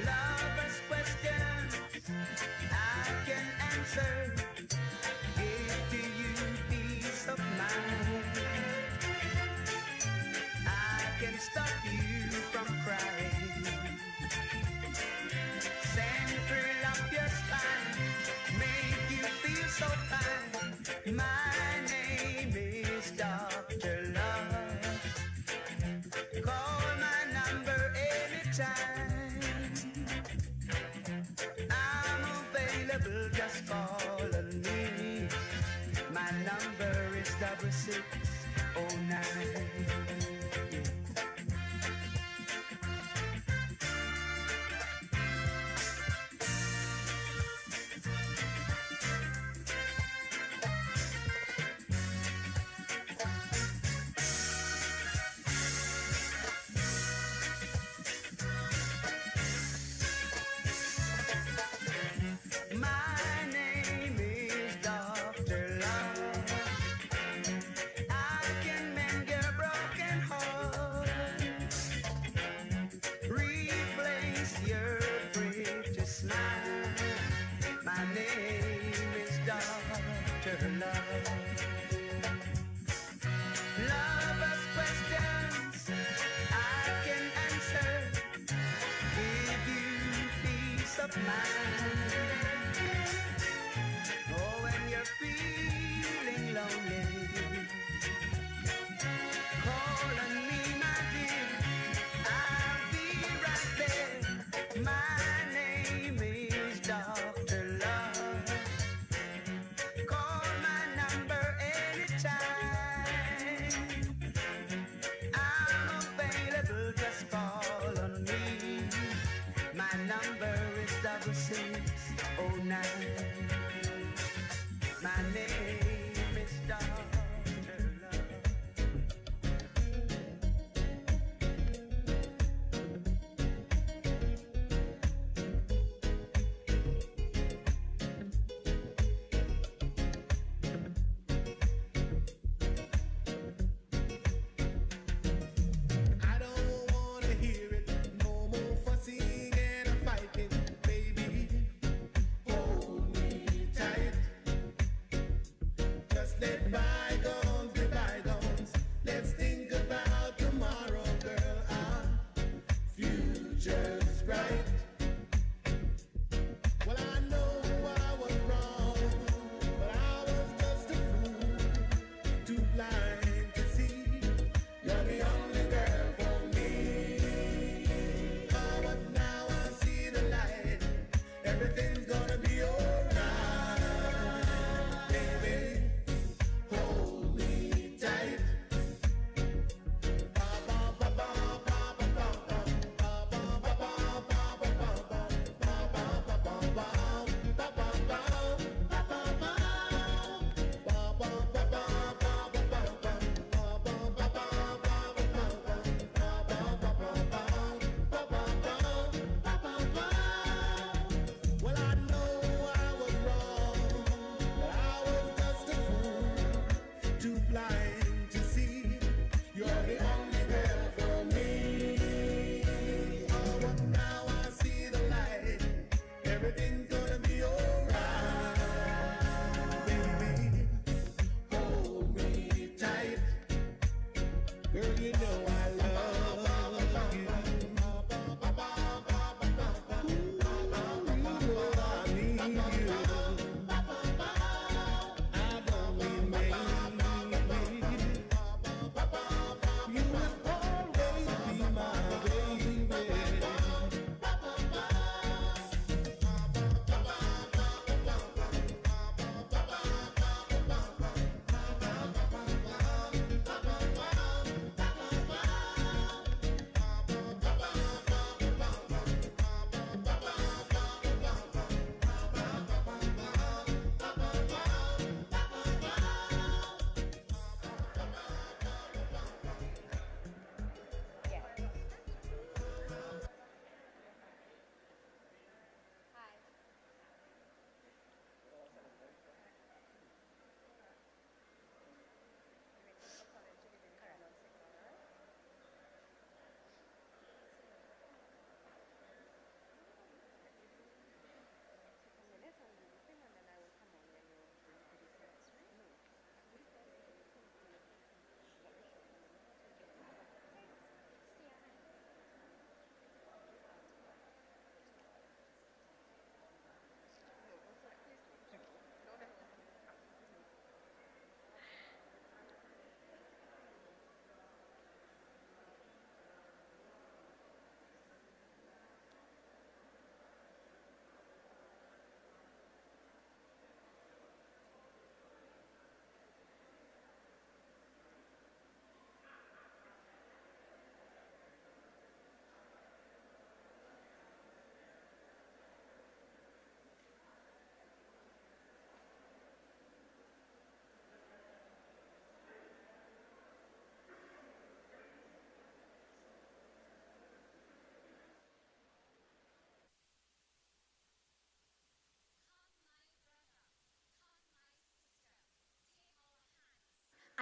Lovers' questions I can answer, give to you peace of mind. I can stop you from crying, center up your spine, make you feel so fine. My name is Dr. Love. Call my number anytime. I'm available, just call on me. My number is 6609. Lovers' questions I can answer, give you peace of mind. Oh, when you're feeling lonely, call on me, my dear. I'll be right there. My name is Dr. Love. Call my number anytime. I'm available, just call on me. My number is 6609.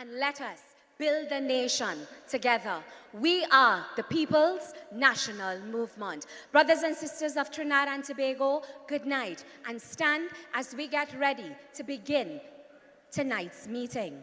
and let us build the nation together. We are the People's National Movement. Brothers and sisters of Trinidad and Tobago, good night, and stand as we get ready to begin tonight's meeting.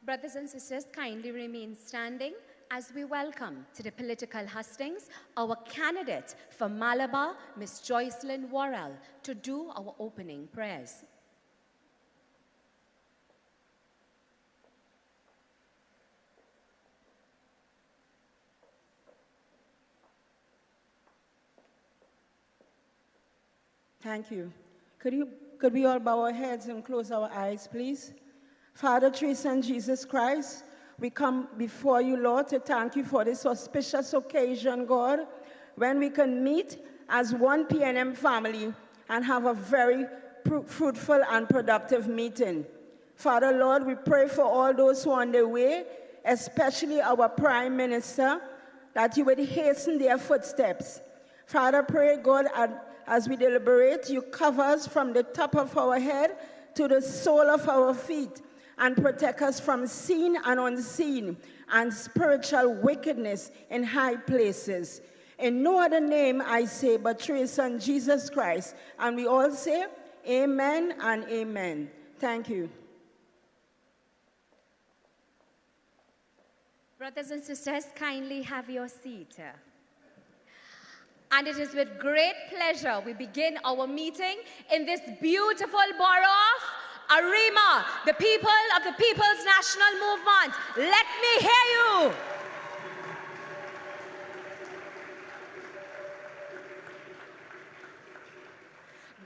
Brothers and sisters, kindly remain standing as we welcome to the political hustings our candidate for Malabar, Ms. Joycelyn Worrell, to do our opening prayers. Thank you. Could we all bow our heads and close our eyes, please? Father, through Son Jesus Christ, we come before you, Lord, to thank you for this auspicious occasion, God, when we can meet as one PNM family and have a very fruitful and productive meeting. Father, Lord, we pray for all those who are on their way, especially our Prime Minister, that you would hasten their footsteps. Father, pray, God, as we deliberate, you cover us from the top of our head to the sole of our feet, and protect us from seen and unseen and spiritual wickedness in high places. In no other name I say but through his Son Jesus Christ. And we all say amen and amen. Thank you. Brothers and sisters, kindly have your seat. And it is with great pleasure we begin our meeting in this beautiful borough of Arima, the people of the People's National Movement. Let me hear you.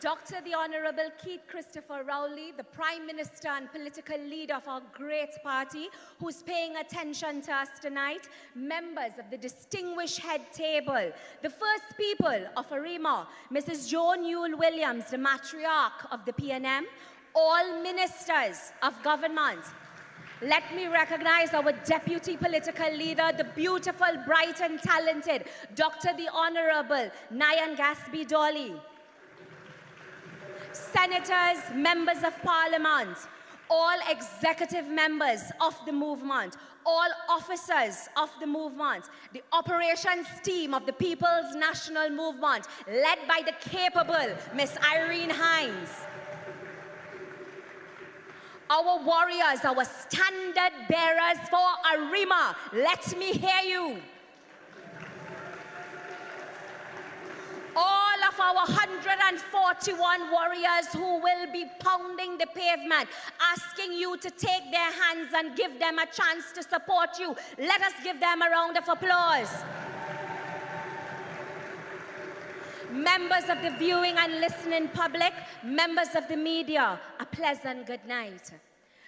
Dr. the Honorable Keith Christopher Rowley, the Prime Minister and political leader of our great party, who's paying attention to us tonight, members of the distinguished head table, the first people of Arima, Mrs. Joan Yule Williams, the matriarch of the PNM, all ministers of government. Let me recognize our deputy political leader, the beautiful, bright and talented Dr. the Honorable Nayan Gasby Dolly. Senators, members of parliament, all executive members of the movement, all officers of the movement, the operations team of the People's National Movement, led by the capable Miss Irene Hines. Our warriors, our standard bearers for Arima, let me hear you. All of our 141 warriors who will be pounding the pavement, asking you to take their hands and give them a chance to support you. Let us give them a round of applause. Members of the viewing and listening public, members of the media, a pleasant good night.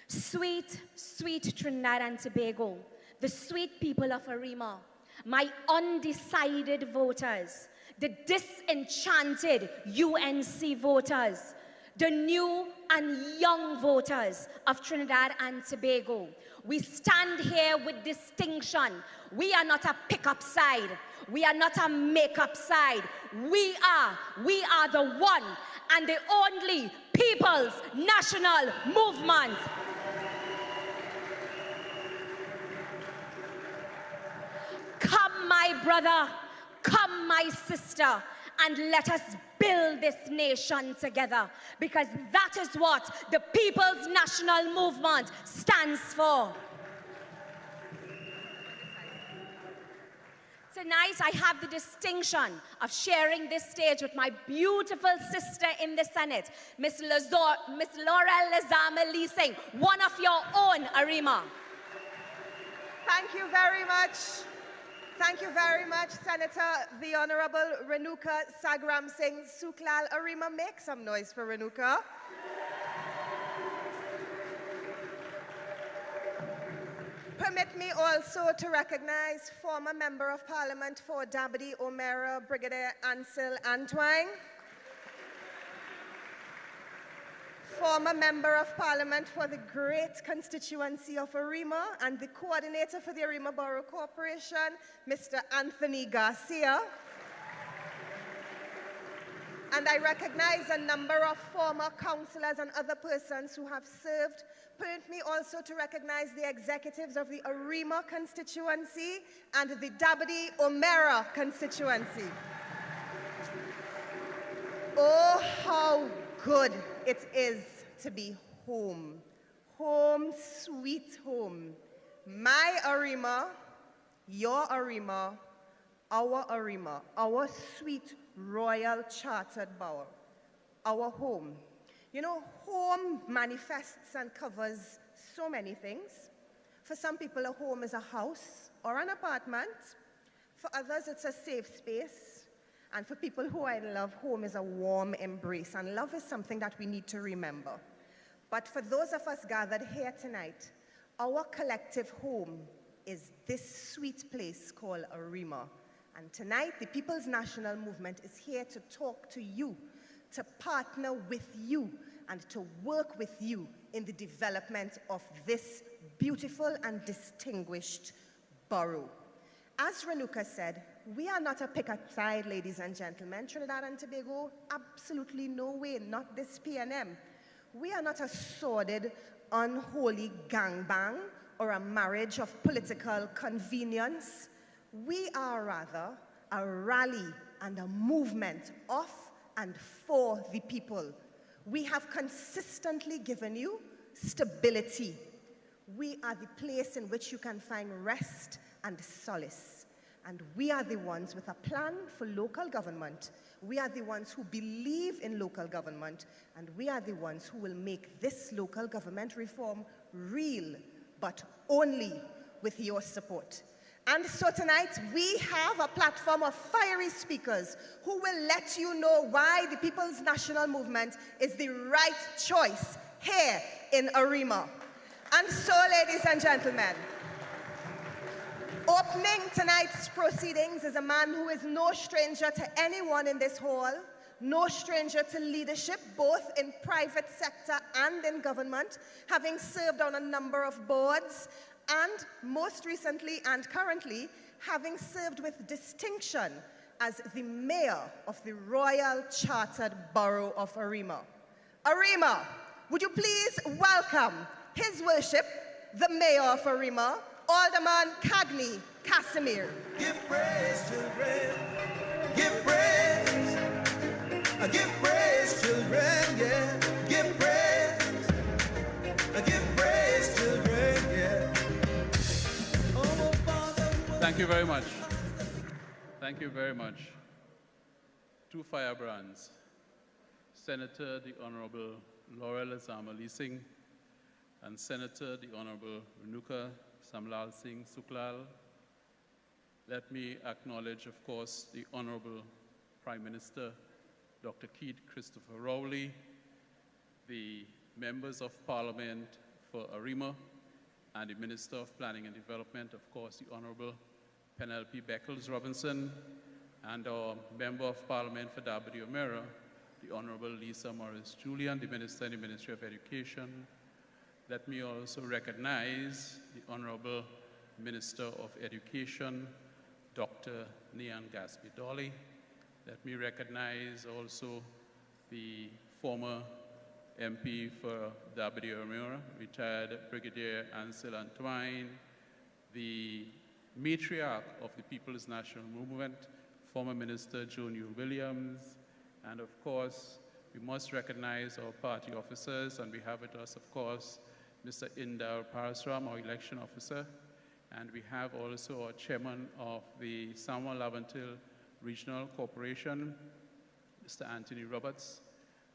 Sweet, sweet Trinidad and Tobago, the sweet people of Arima, my undecided voters, the disenchanted UNC voters, the new and young voters of Trinidad and Tobago. We stand here with distinction. We are not a pickup side. We are not a makeup side. We are the one and the only People's National Movement. Come, my brother, come, my sister, and let us build this nation together, because that is what the People's National Movement stands for. Tonight, I have the distinction of sharing this stage with my beautiful sister in the Senate, Miss Laurel Lazama Leasing, one of your own, Arima. Thank you very much. Thank you very much, Senator, the Honorable Renuka Sagram Singh Suklal. Arima, make some noise for Renuka. Permit me also to recognize former Member of Parliament for Dabadi O'Meara, Brigadier Ansel Antwine. Former Member of Parliament for the great constituency of Arima and the coordinator for the Arima Borough Corporation, Mr. Anthony Garcia. And I recognize a number of former councillors and other persons who have served. Permit me also to recognize the executives of the Arima constituency and the Dabadi O'Meara constituency. Oh, how good it is to be home. Home, sweet home. My Arima, your Arima, our sweet royal chartered borough, our home. You know, home manifests and covers so many things. For some people, a home is a house or an apartment. For others, it's a safe space. And for people who I love, home is a warm embrace. And love is something that we need to remember. But for those of us gathered here tonight, our collective home is this sweet place called Arima. And tonight, the People's National Movement is here to talk to you, to partner with you, and to work with you in the development of this beautiful and distinguished borough. As Renuka said, we are not a pick-up side, ladies and gentlemen. Trinidad and Tobago, absolutely no way, not this PNM. We are not a sordid, unholy gangbang or a marriage of political convenience. We are rather a rally and a movement of and for the people. We have consistently given you stability. We are the place in which you can find rest and solace. And we are the ones with a plan for local government. We are the ones who believe in local government, and we are the ones who will make this local government reform real, but only with your support. And so tonight, we have a platform of fiery speakers who will let you know why the People's National Movement is the right choice here in Arima. And so, ladies and gentlemen, opening tonight's proceedings is a man who is no stranger to anyone in this hall, no stranger to leadership, both in private sector and in government, having served on a number of boards, and most recently and currently, having served with distinction as the mayor of the Royal Chartered Borough of Arima. Arima, would you please welcome His Worship, the Mayor of Arima, Alderman Cagney Casimir. Give praise, children. Give praise. Give praise, children, yeah. Give praise. Give praise, children, yeah. Oh, Father. Thank you very much. Thank you very much. Two firebrands, Senator the Honorable Laurel Lazama Leasing and Senator the Honorable Renuka Samlal Singh Suklal. Let me acknowledge, of course, the Honorable Prime Minister, Dr. Keith Christopher Rowley, the members of Parliament for Arima, and the Minister of Planning and Development, of course, the Honorable Penelope Beckles-Robinson, and our Member of Parliament for Dabadi O'Meara, the Honorable Lisa Morris-Julian, the Minister in the Ministry of Education. Let me also recognize the Honorable Minister of Education, Dr. Dr. Nian Gaspi-Dolly. Let me recognize also the former MP for Arima, retired Brigadier Ansel Antoine, the matriarch of the People's National Movement, former Minister Joan Yule Williams, and of course, we must recognize our party officers, and we have with us, of course, Mr. Indar Parasram, our election officer, and we have also our chairman of the Samuel Laventil Regional Corporation, Mr. Anthony Roberts.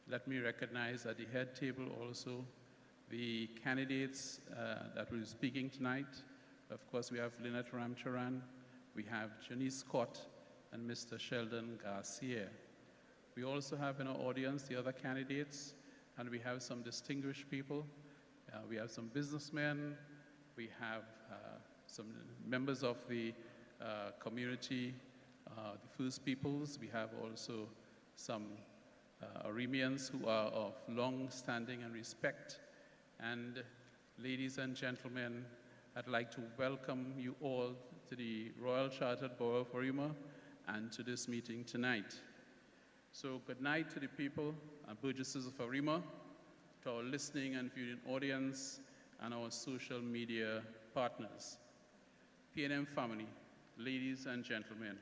Let me recognize at the head table also the candidates that will be speaking tonight. Of course, we have Lynette Ramcharan, we have Janice Scott, and Mr. Sheldon Garcia. We also have in our audience the other candidates, and we have some distinguished people. We have some businessmen, we have some members of the community, the First Peoples. We have also some Arimians who are of long standing and respect. And ladies and gentlemen, I'd like to welcome you all to the Royal Chartered Borough of Arima and to this meeting tonight. So good night to the people and burgesses of Arima, to our listening and viewing audience, and our social media partners. PNM family, ladies and gentlemen,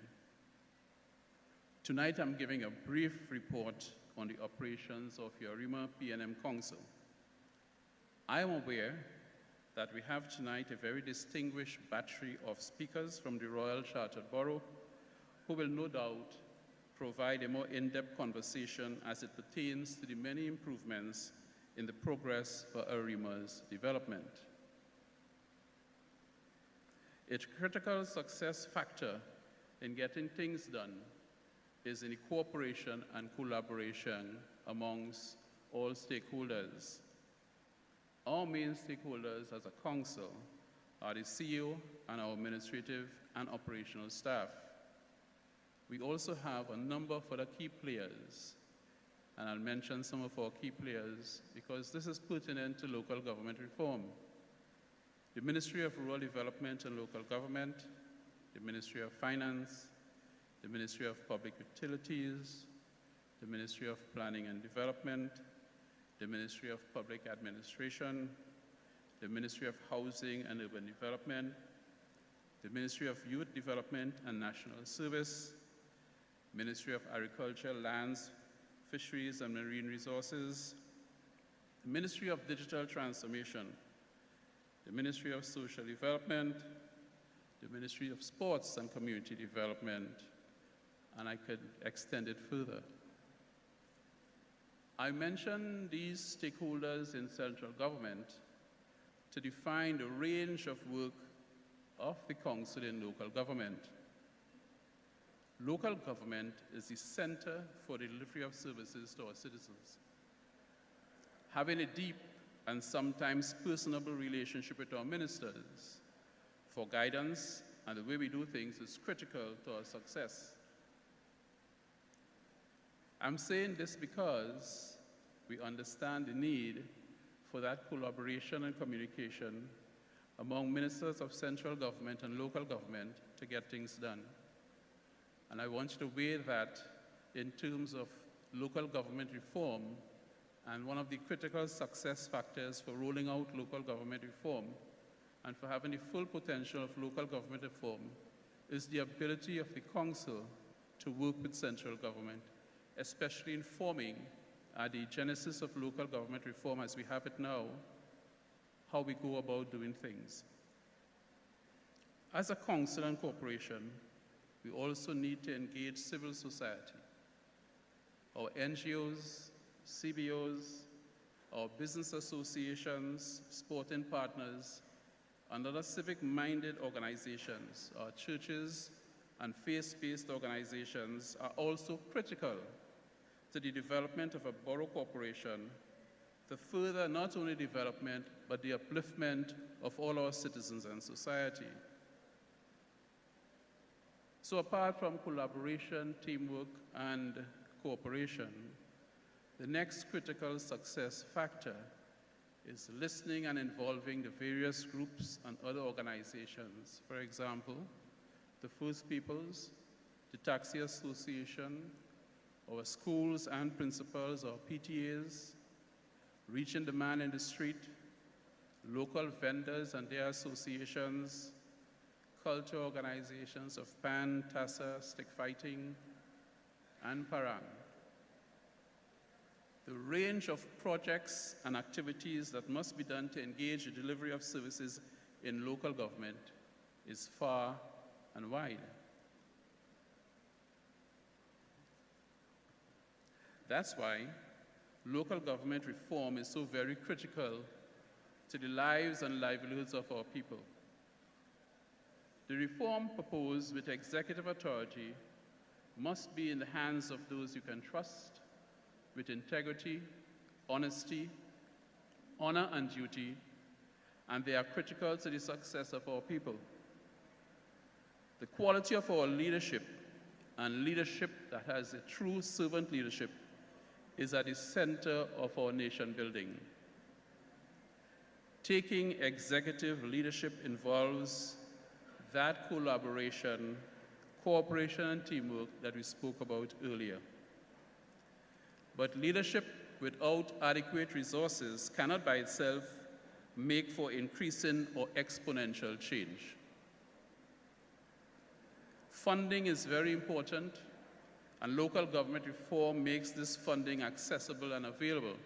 tonight I'm giving a brief report on the operations of the Arima PNM Council. I am aware that we have tonight a very distinguished battery of speakers from the Royal Chartered Borough who will no doubt provide a more in-depth conversation as it pertains to the many improvements in the progress for Arima's development. A critical success factor in getting things done is in the cooperation and collaboration amongst all stakeholders. Our main stakeholders as a council are the CEO and our administrative and operational staff. We also have a number of other key players, and I'll mention some of our key players because this is pertinent to local government reform. The Ministry of Rural Development and Local Government, the Ministry of Finance, the Ministry of Public Utilities, the Ministry of Planning and Development, the Ministry of Public Administration, the Ministry of Housing and Urban Development, the Ministry of Youth Development and National Service, Ministry of Agriculture, Lands, Fisheries and Marine Resources, the Ministry of Digital Transformation, the Ministry of Social Development, the Ministry of Sports and Community Development, and I could extend it further. I mention these stakeholders in central government to define the range of work of the council in local government. Local government is the center for the delivery of services to our citizens. Having a deep and sometimes personable relationship with our ministers for guidance and the way we do things is critical to our success. I'm saying this because we understand the need for that collaboration and communication among ministers of central government and local government to get things done. And I want you to weigh that in terms of local government reform, and one of the critical success factors for rolling out local government reform and for having the full potential of local government reform is the ability of the council to work with central government, especially in forming the genesis of local government reform as we have it now, how we go about doing things. As a council and corporation, we also need to engage civil society. Our NGOs, CBOs, our business associations, sporting partners, and other civic-minded organizations, our churches and faith-based organizations are also critical to the development of a borough corporation to further not only development, but the upliftment of all our citizens and society. So apart from collaboration, teamwork, and cooperation, the next critical success factor is listening and involving the various groups and other organizations, for example, the First Peoples, the Taxi Association, our schools and principals, our PTAs, reaching the man in the street, local vendors and their associations, culture organizations of PAN, TASA, Stick Fighting, and Parang. The range of projects and activities that must be done to engage the delivery of services in local government is far and wide. That's why local government reform is so very critical to the lives and livelihoods of our people. The reform proposed with executive authority must be in the hands of those you can trust, with integrity, honesty, honor, and duty, and they are critical to the success of our people. The quality of our leadership, and leadership that has a true servant leadership, is at the center of our nation building. Taking executive leadership involves that collaboration, cooperation, and teamwork that we spoke about earlier. But leadership without adequate resources cannot by itself make for increasing or exponential change. Funding is very important, and local government reform makes this funding accessible and available.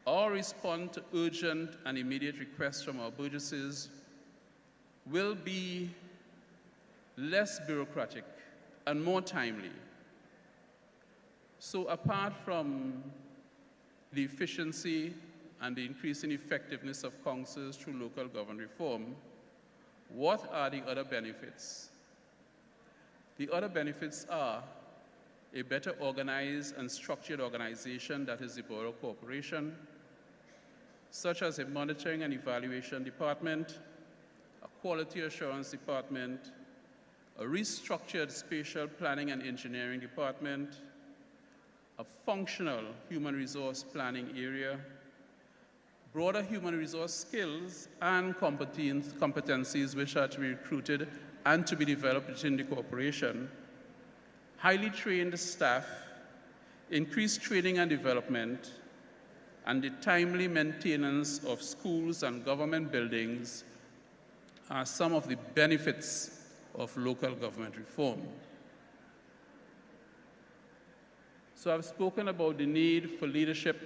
Our response to urgent and immediate requests from our burgesses will be less bureaucratic and more timely. So apart from the efficiency and the increasing effectiveness of councils through local government reform, what are the other benefits? The other benefits are a better organized and structured organization that is the Borough Corporation, such as a monitoring and evaluation department, a quality assurance department, a restructured spatial planning and engineering department, a functional human resource planning area, broader human resource skills and competencies which are to be recruited and to be developed within the corporation, highly trained staff, increased training and development, and the timely maintenance of schools and government buildings are some of the benefits of local government reform. So I've spoken about the need for leadership.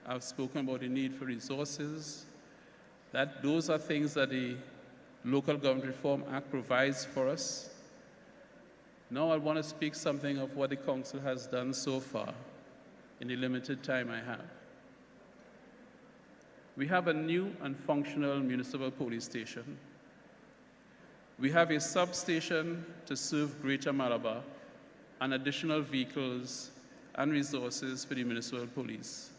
I've spoken about the need for resources. Those are things that the Local Government Reform Act provides for us. Now I want to speak something of what the Council has done so far in the limited time I have. We have a new and functional municipal police station. We have a substation to serve Greater Malabar and additional vehicles and resources for the municipal police.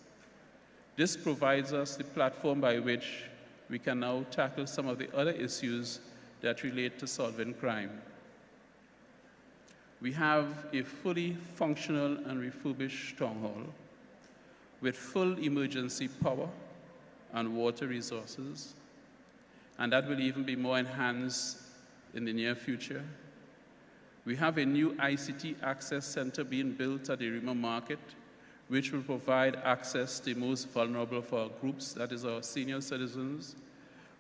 This provides us the platform by which we can now tackle some of the other issues that relate to solving crime. We have a fully functional and refurbished town hall with full emergency power and water resources, and that will even be more enhanced in the near future. We have a new ICT access center being built at the Arima market, which will provide access to the most vulnerable for our groups, that is our senior citizens,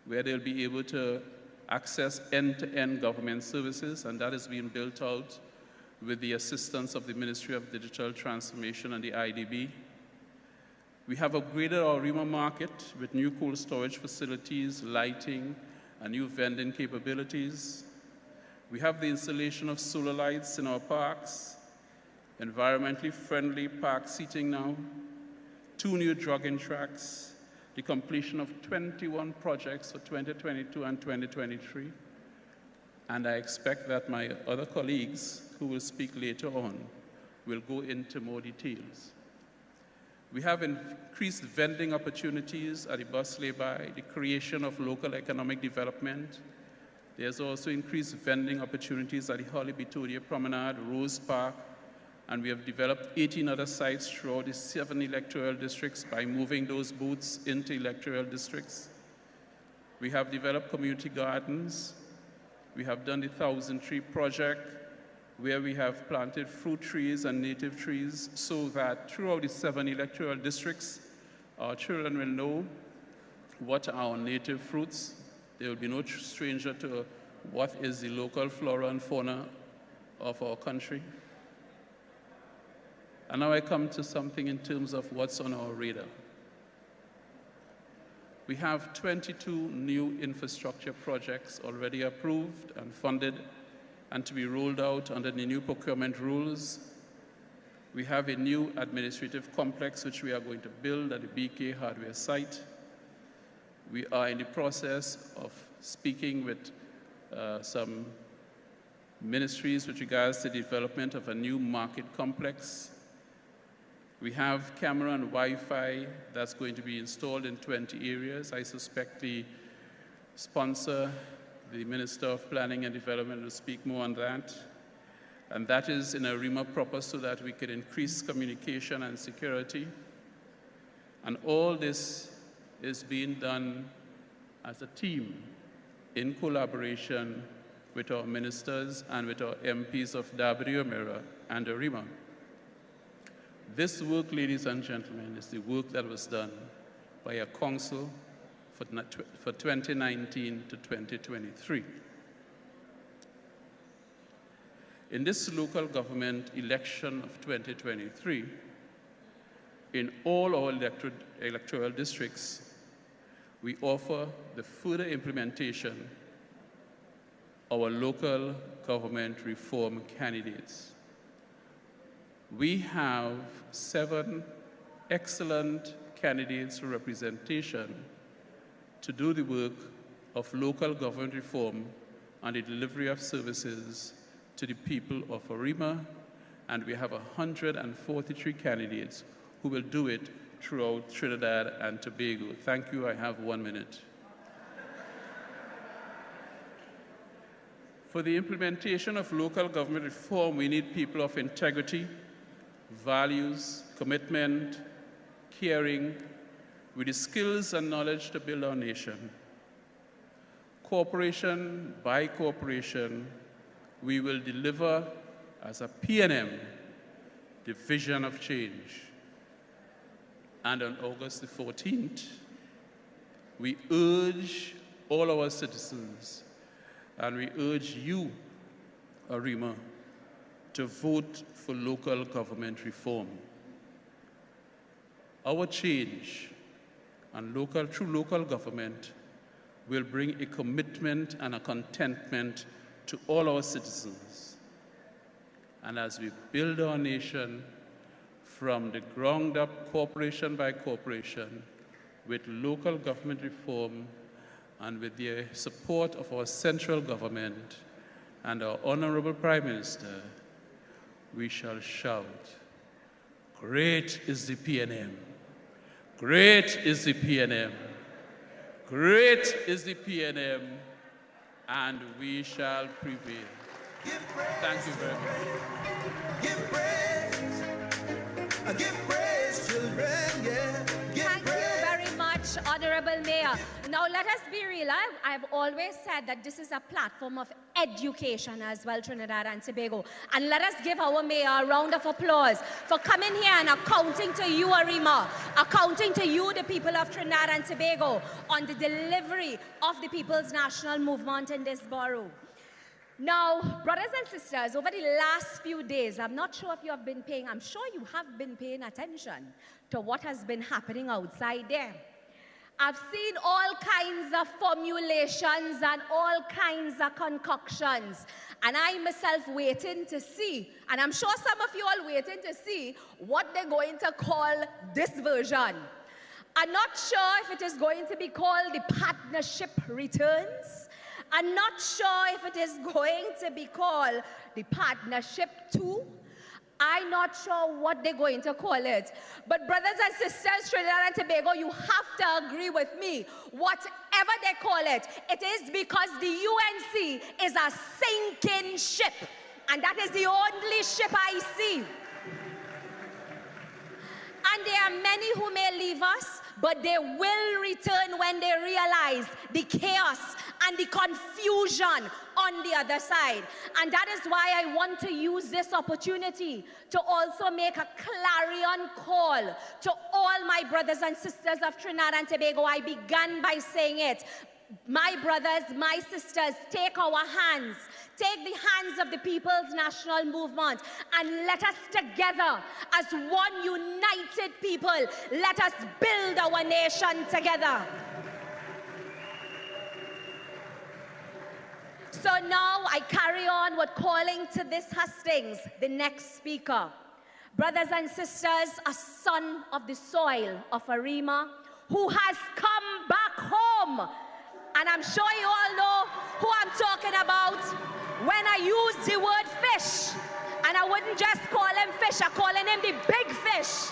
where they'll be able to access end-to-end government services, and that is being built out with the assistance of the Ministry of Digital Transformation and the IDB. We have upgraded our Arima market with new cold storage facilities, lighting, and new vending capabilities. We have the installation of solar lights in our parks, environmentally friendly park seating now, 2 new jogging tracks, the completion of 21 projects for 2022 and 2023. And I expect that my other colleagues who will speak later on will go into more details. We have increased vending opportunities at the bus lay-by, the creation of local economic development. There's also increased vending opportunities at the Holly Bitodia Promenade, Rose Park, and we have developed 18 other sites throughout the 7 electoral districts by moving those booths into electoral districts. We have developed community gardens. We have done the 1,000 Tree Project, where we have planted fruit trees and native trees so that throughout the 7 electoral districts, our children will know what are our native fruits. They will be no stranger to what is the local flora and fauna of our country. And now I come to something in terms of what's on our radar. We have 22 new infrastructure projects already approved and funded and to be rolled out under the new procurement rules. We have a new administrative complex which we are going to build at the BK hardware site. We are in the process of speaking with some ministries with regards to the development of a new market complex. We have camera and Wi-Fi that's going to be installed in 20 areas. I suspect the sponsor, the Minister of Planning and Development, will speak more on that. And that is in Arima proper so that we can increase communication and security. And all this is being done as a team in collaboration with our ministers and with our MPs of W, Mira, and Arima. This work, ladies and gentlemen, is the work that was done by a council for 2019 to 2023. In this local government election of 2023, in all our electoral districts, we offer the further implementation of our local government reform candidates. We have 7 excellent candidates for representation to do the work of local government reform and the delivery of services to the people of Arima, and we have 143 candidates who will do it throughout Trinidad and Tobago. Thank you. I have 1 minute. For the implementation of local government reform, we need people of integrity, values, commitment, caring, with the skills and knowledge to build our nation. Cooperation by cooperation, we will deliver as a PNM the vision of change. And on August the 14th, we urge all our citizens, and we urge you, Arima, to vote for local government reform. Our change and through local government will bring a commitment and a contentment to all our citizens. And as we build our nation from the ground up, corporation by corporation, with local government reform and with the support of our central government and our Honorable Prime Minister, we shall shout, "Great is the PNM! Great is the PNM! Great is the PNM!" and we shall prevail. Thank you very much. Give praise, children, yeah. Thank you very much, Honorable Mayor. Now let us be real. I've always said that this is a platform of education as well, Trinidad and Tobago. And let us give our mayor a round of applause for coming here and accounting to you, Arima, accounting to you, the people of Trinidad and Tobago, on the delivery of the People's National Movement in this borough. Now, brothers and sisters, over the last few days, I'm not sure if you have been paying, I'm sure you have been paying attention to what has been happening outside there. I've seen all kinds of formulations and all kinds of concoctions. And I myself waiting to see, and I'm sure some of you all waiting to see what they're going to call this version. I'm not sure if it is going to be called the partnership returns. I'm not sure if it is going to be called the partnership 2. I'm not sure what they're going to call it. But brothers and sisters, Trinidad and Tobago, you have to agree with me. Whatever they call it, it is because the UNC is a sinking ship. And that is the only ship I see. And there are many who may leave us, but they will return when they realize the chaos and the confusion on the other side. And that is why I want to use this opportunity to also make a clarion call to all my brothers and sisters of Trinidad and Tobago. I began by saying it. My brothers, my sisters, take our hands, take the hands of the People's National Movement, and let us together, as one united people, let us build our nation together. So now I carry on with calling to this hustings, the next speaker. Brothers and sisters, a son of the soil of Arima who has come back home. And I'm sure you all know who I'm talking about when I use the word fish. And I wouldn't just call him fish, I'm calling him the big fish.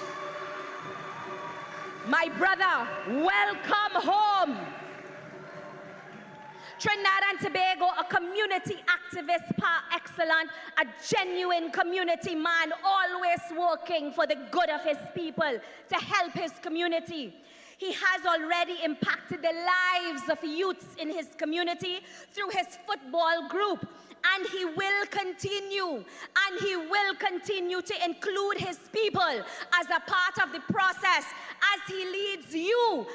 My brother, welcome home. Trinidad and Tobago, a community activist par excellence, a genuine community man, always working for the good of his people, to help his community. He has already impacted the lives of youths in his community through his football group. And he will continue to include his people as a part of the process as he leads you,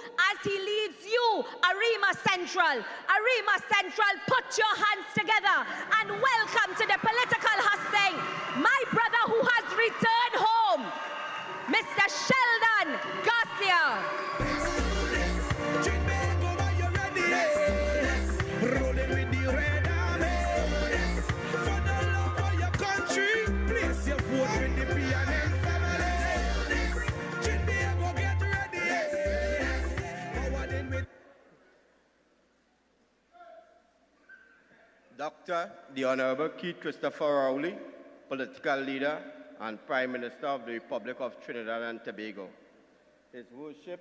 Arima Central. Arima Central, put your hands together and welcome to the political hustling my brother who has returned home, Mr. Sheldon Garcia. Rolling with the red army. For the love of your country, place your vote with the PNM family. Jinbego, get ready. Forward in with Dr. the Honorable Keith Christopher Rowley, political leader and Prime Minister of the Republic of Trinidad and Tobago. His Worship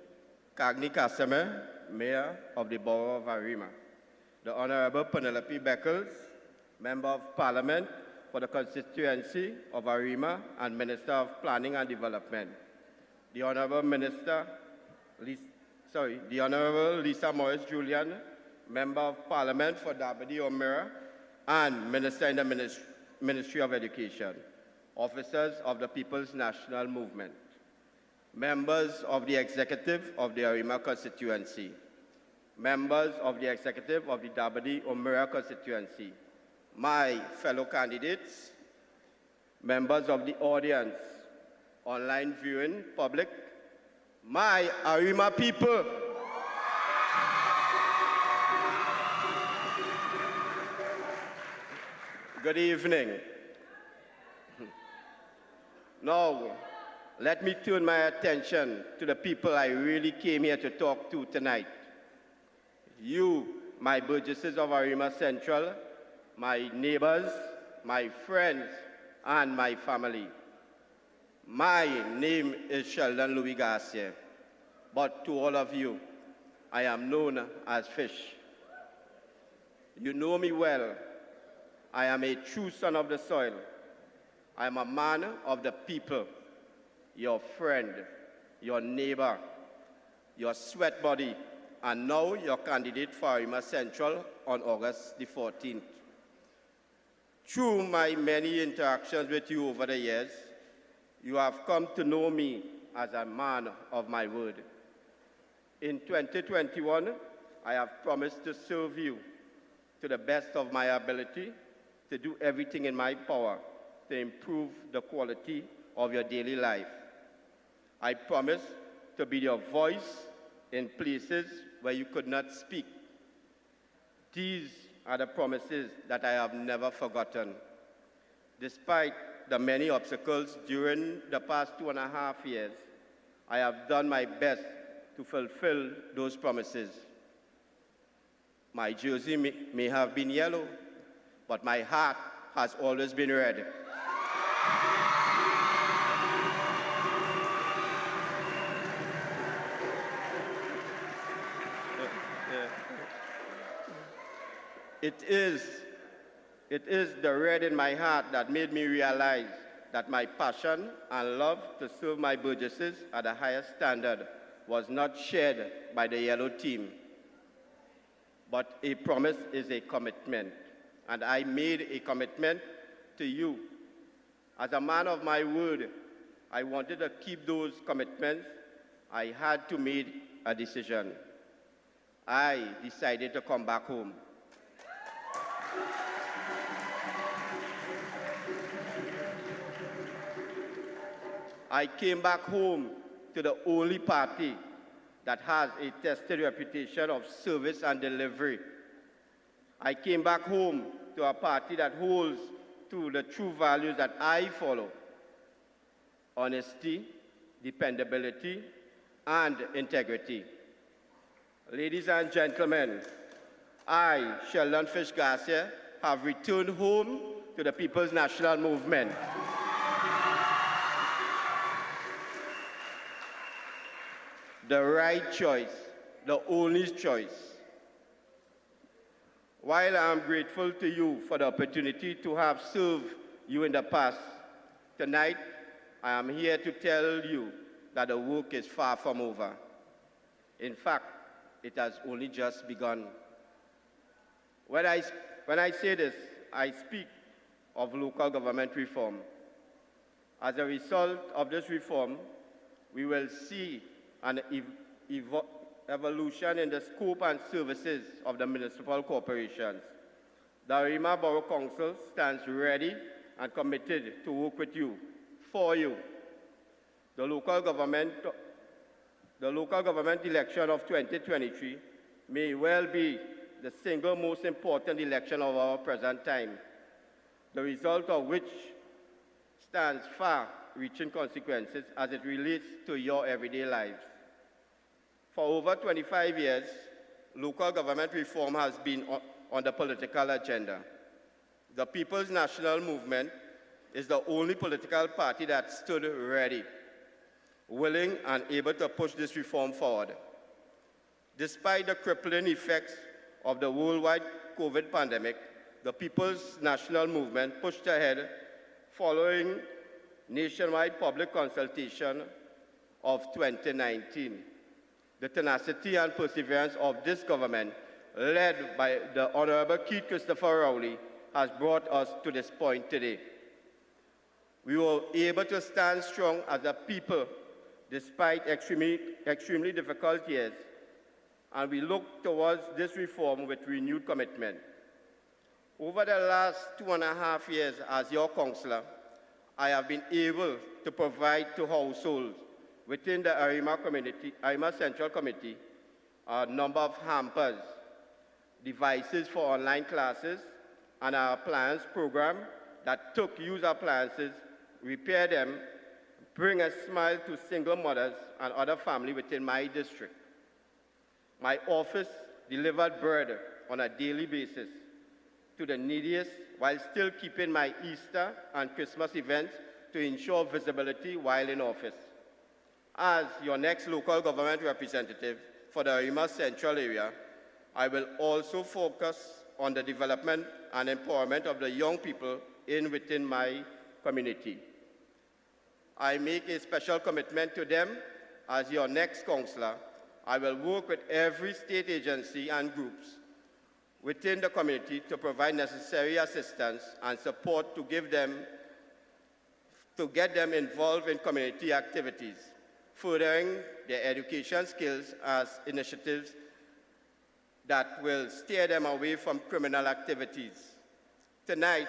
Cagney Casimir, Mayor of the Borough of Arima. The Honorable Penelope Beckles, Member of Parliament for the constituency of Arima and Minister of Planning and Development. The Honorable the Honorable Lisa Morris Julian, Member of Parliament for Dabadi O'Meara and Minister in the Ministry of Education. Officers of the People's National Movement. Members of the Executive of the Arima constituency. Members of the Executive of the Dabadi O'Meara constituency. My fellow candidates, members of the audience, online viewing public, my Arima people. Good evening. Now, let me turn my attention to the people I really came here to talk to tonight. You, my burgesses of Arima Central, my neighbors, my friends, and my family. My name is Sheldon Louis Garcia, but to all of you, I am known as Fish. You know me well. I am a true son of the soil. I am a man of the people, your friend, your neighbor, your sweat buddy, and now your candidate for Arima Central on August the 14th. Through my many interactions with you over the years, you have come to know me as a man of my word. In 2021, I have promised to serve you to the best of my ability, to do everything in my power to improve the quality of your daily life. I promise to be your voice in places where you could not speak. These are the promises that I have never forgotten. Despite the many obstacles during the past 2.5 years, I have done my best to fulfill those promises. My jersey may have been yellow, but my heart has always been red. It is the red in my heart that made me realize that my passion and love to serve my burgesses at the highest standard was not shared by the yellow team. but a promise is a commitment. And I made a commitment to you. As a man of my word, I wanted to keep those commitments. I had to make a decision. I decided to come back home. I came back home to the only party that has a tested reputation of service and delivery. I came back home to a party that holds to the true values that I follow: honesty, dependability, and integrity. Ladies and gentlemen, I, Sheldon Fish Garcia, have returned home to the People's National Movement. The right choice, the only choice. While I am grateful to you for the opportunity to have served you in the past, tonight I am here to tell you that the work is far from over. In fact, it has only just begun. When I say this, I speak of local government reform. As a result of this reform, we will see an evolution in the scope and services of the municipal corporations. The Arima Borough Council stands ready and committed to work with you, for you. The local government election of 2023 may well be the single most important election of our present time, the result of which stands far-reaching consequences as it relates to your everyday lives. For over 25 years, local government reform has been on the political agenda. The People's National Movement is the only political party that stood ready, willing and able to push this reform forward. Despite the crippling effects of the worldwide COVID pandemic, the People's National Movement pushed ahead following nationwide public consultation of 2019. The tenacity and perseverance of this government, led by the Honorable Keith Christopher Rowley, has brought us to this point today. We were able to stand strong as a people despite extremely difficult years, and we look towards this reform with renewed commitment. Over the last 2.5 years as your councillor, I have been able to provide to households within the Arima Central Committee a number of hampers, devices for online classes, and our appliance program that took used appliances, repair them, bring a smile to single mothers and other families within my district. My office delivered bread on a daily basis to the neediest while still keeping my Easter and Christmas events to ensure visibility while in office. As your next local government representative for the Arima Central area, I will also focus on the development and empowerment of the young people within my community. I make a special commitment to them. As your next councillor, I will work with every state agency and groups within the community to provide necessary assistance and support to get them involved in community activities, furthering their education skills as initiatives that will steer them away from criminal activities. Tonight,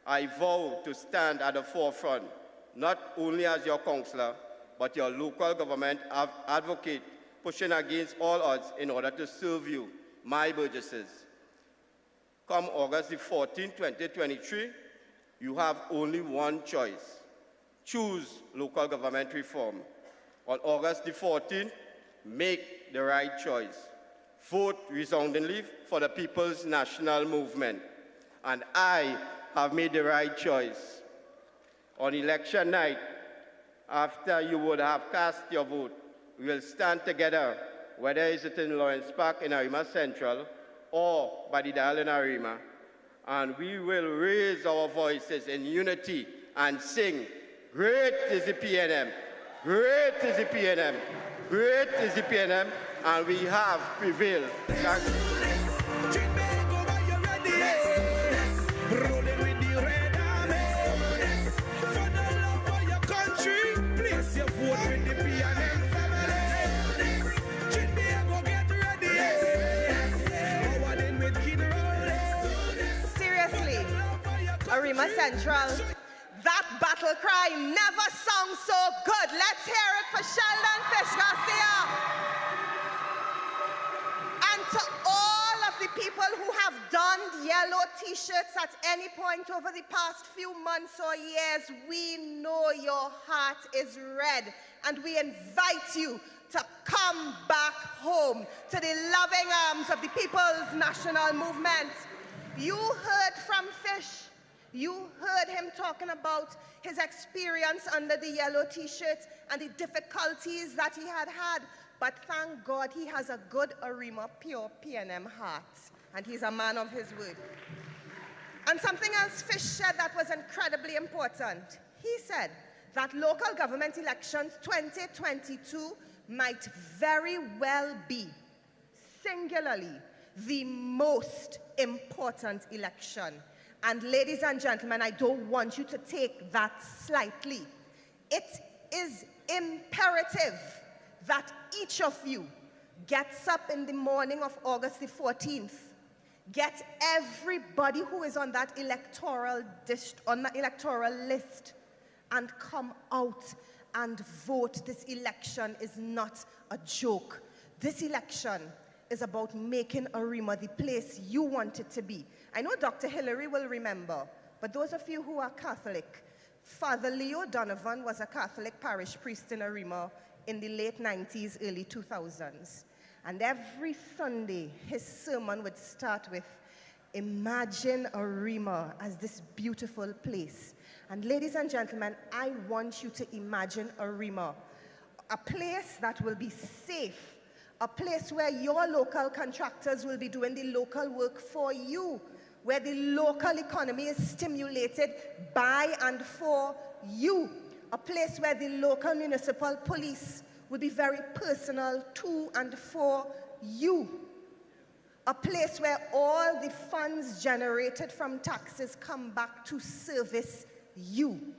I vow to stand at the forefront, not only as your councillor, but your local government advocate, pushing against all odds in order to serve you, my burgesses. Come August the 14th, 2023, you have only one choice. Choose local government reform. On August the 14th, make the right choice. Vote resoundingly for the People's National Movement. And I have made the right choice. On election night, after you would have cast your vote, we will stand together, whether it's in Lawrence Park in Arima Central or by the Dial in Arima, and we will raise our voices in unity and sing, "Great is the PNM, great is the PNM, great is the PNM," and we have prevailed. Thank you. Jinbego, are you ready? Rolling with the Red Army. For the love of your country, place your vote with the PNM family. Jinbego, get ready. Forward in with Kid Rowley. Seriously, Arima Central, that battle cry never sounds so good. Let's hear it for Sheldon Fish Garcia. And to all of the people who have donned yellow t-shirts at any point over the past few months or years, we know your heart is red, and we invite you to come back home to the loving arms of the People's National Movement. You heard from Fish. You heard him talking about his experience under the yellow t-shirt and the difficulties that he had had. But thank God he has a good Arima pure PNM heart, and he's a man of his word. And something else Fish said that was incredibly important. He said that local government elections 2022 might very well be, singularly, the most important election. And ladies and gentlemen, I don't want you to take that slightly. It is imperative that each of you gets up in the morning of August the 14th, get everybody who is on that electoral list, and come out and vote. This election is not a joke. This election is about making Arima the place you want it to be. I know Dr. Hillary will remember, but those of you who are Catholic, Father Leo Donovan was a Catholic parish priest in Arima in the late 90s, early 2000s. And every Sunday, his sermon would start with, imagine Arima as this beautiful place. And ladies and gentlemen, I want you to imagine Arima, a place that will be safe, a place where your local contractors will be doing the local work for you, where the local economy is stimulated by and for you, a place where the local municipal police will be very personal to and for you, a place where all the funds generated from taxes come back to service you.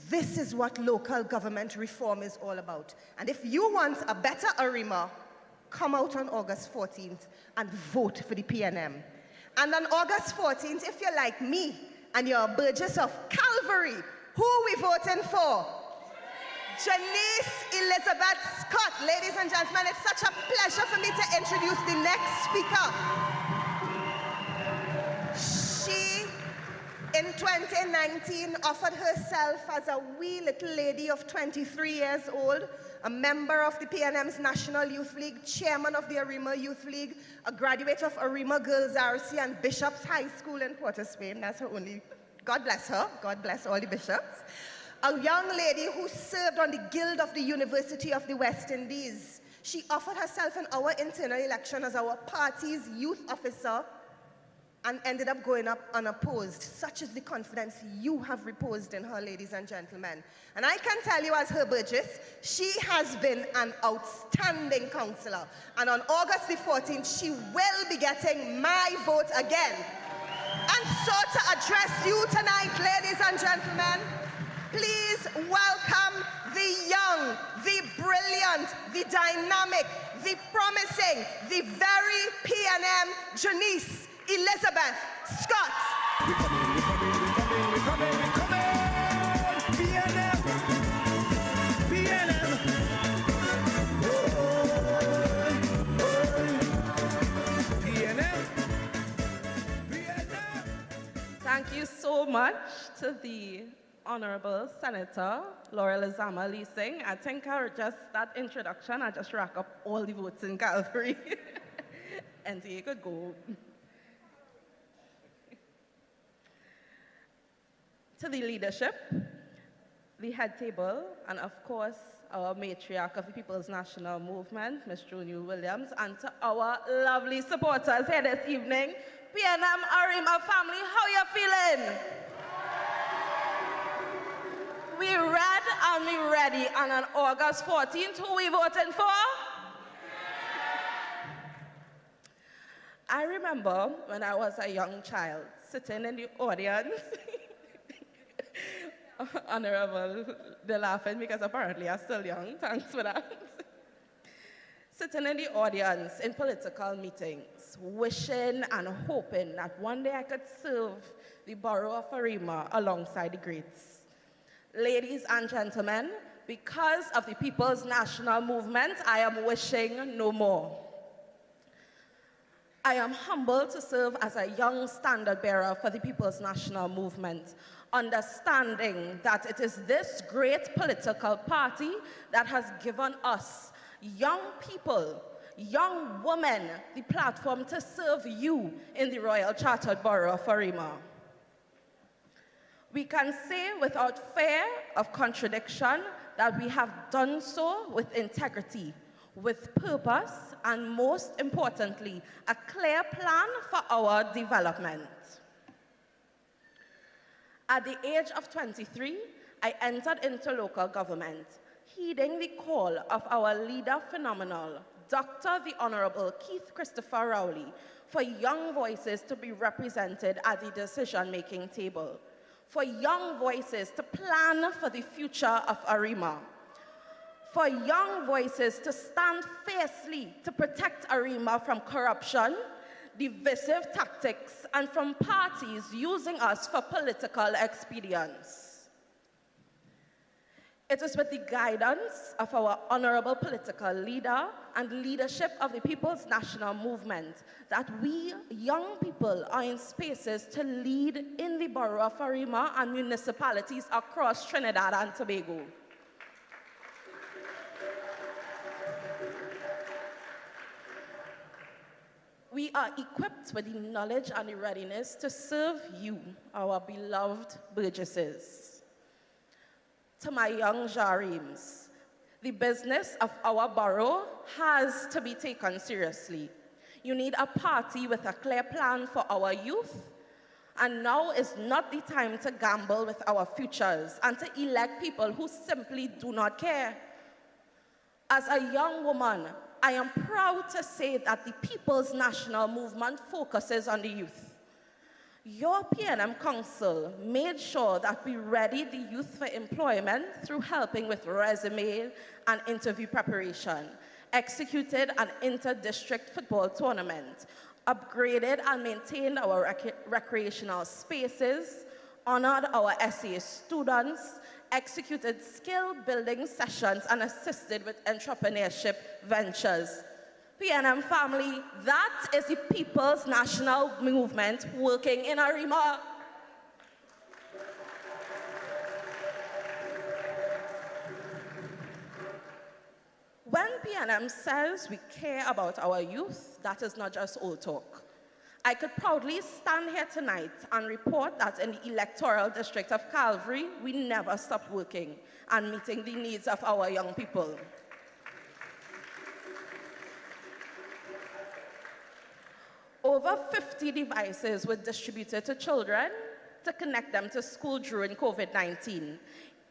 This is what local government reform is all about. And if you want a better Arima, come out on August 14th and vote for the PNM. And on August 14th, if you're like me and you're a Burgess of Calvary, who are we voting for? Janice Elizabeth Scott. Ladies and gentlemen, it's such a pleasure for me to introduce the next speaker. She, in 2019, offered herself as a wee little lady of 23 years old, a member of the PNM's National Youth League, chairman of the Arima Youth League, a graduate of Arima Girls RC and Bishop's High School in Port of Spain. That's her only, God bless her, God bless all the bishops. A young lady who served on the Guild of the University of the West Indies. She offered herself in our internal election as our party's youth officer and ended up going up unopposed. Such is the confidence you have reposed in her, ladies and gentlemen. And I can tell you as her Burgess, she has been an outstanding councillor. And on August the 14th, she will be getting my vote again. And so to address you tonight, ladies and gentlemen, please welcome the young, the brilliant, the dynamic, the promising, the very PNM Janice Elizabeth Scott. We coming. PNM. Thank you so much to the Honorable Senator Laurel Azama Leasing. I think that introduction, I just rack up all the votes in Calvary. And so you could go. To the leadership, the head table, and of course, our matriarch of the People's National Movement, Ms. Junior Williams, and to our lovely supporters here this evening, PNM Arima family, how you feeling? We read and we ready, and on August 14th, who we voting for? I remember when I was a young child, sitting in the audience. Honorable, they're laughing because apparently I'm still young. Thanks for that. Sitting in the audience in political meetings, wishing and hoping that one day I could serve the borough of Arima alongside the greats. Ladies and gentlemen, because of the People's National Movement, I am wishing no more. I am humbled to serve as a young standard bearer for the People's National Movement, understanding that it is this great political party that has given us, young people, young women, the platform to serve you in the Royal Chartered Borough of Arima. We can say without fear of contradiction that we have done so with integrity, with purpose, and most importantly, a clear plan for our development. At the age of 23, I entered into local government, heeding the call of our leader phenomenal, Dr. the Honorable Keith Christopher Rowley, for young voices to be represented at the decision-making table, for young voices to plan for the future of Arima, for young voices to stand fiercely to protect Arima from corruption, divisive tactics, and from parties using us for political expedience. It is with the guidance of our honorable political leader and leadership of the People's National Movement that we young people are in spaces to lead in the borough of Arima and municipalities across Trinidad and Tobago. We are equipped with the knowledge and the readiness to serve you, our beloved burgesses. To my young Jarims, the business of our borough has to be taken seriously. You need a party with a clear plan for our youth, and now is not the time to gamble with our futures and to elect people who simply do not care. As a young woman, I am proud to say that the People's National Movement focuses on the youth. Your PNM Council made sure that we readied the youth for employment through helping with resume and interview preparation, executed an inter-district football tournament, upgraded and maintained our recreational spaces, honored our SA students, executed skill-building sessions, and assisted with entrepreneurship ventures. PNM family, that is the People's National Movement working in Arima. When PNM says we care about our youth, that is not just old talk. I could proudly stand here tonight and report that in the electoral district of Calvary, we never stopped working and meeting the needs of our young people. Over 50 devices were distributed to children to connect them to school during COVID-19.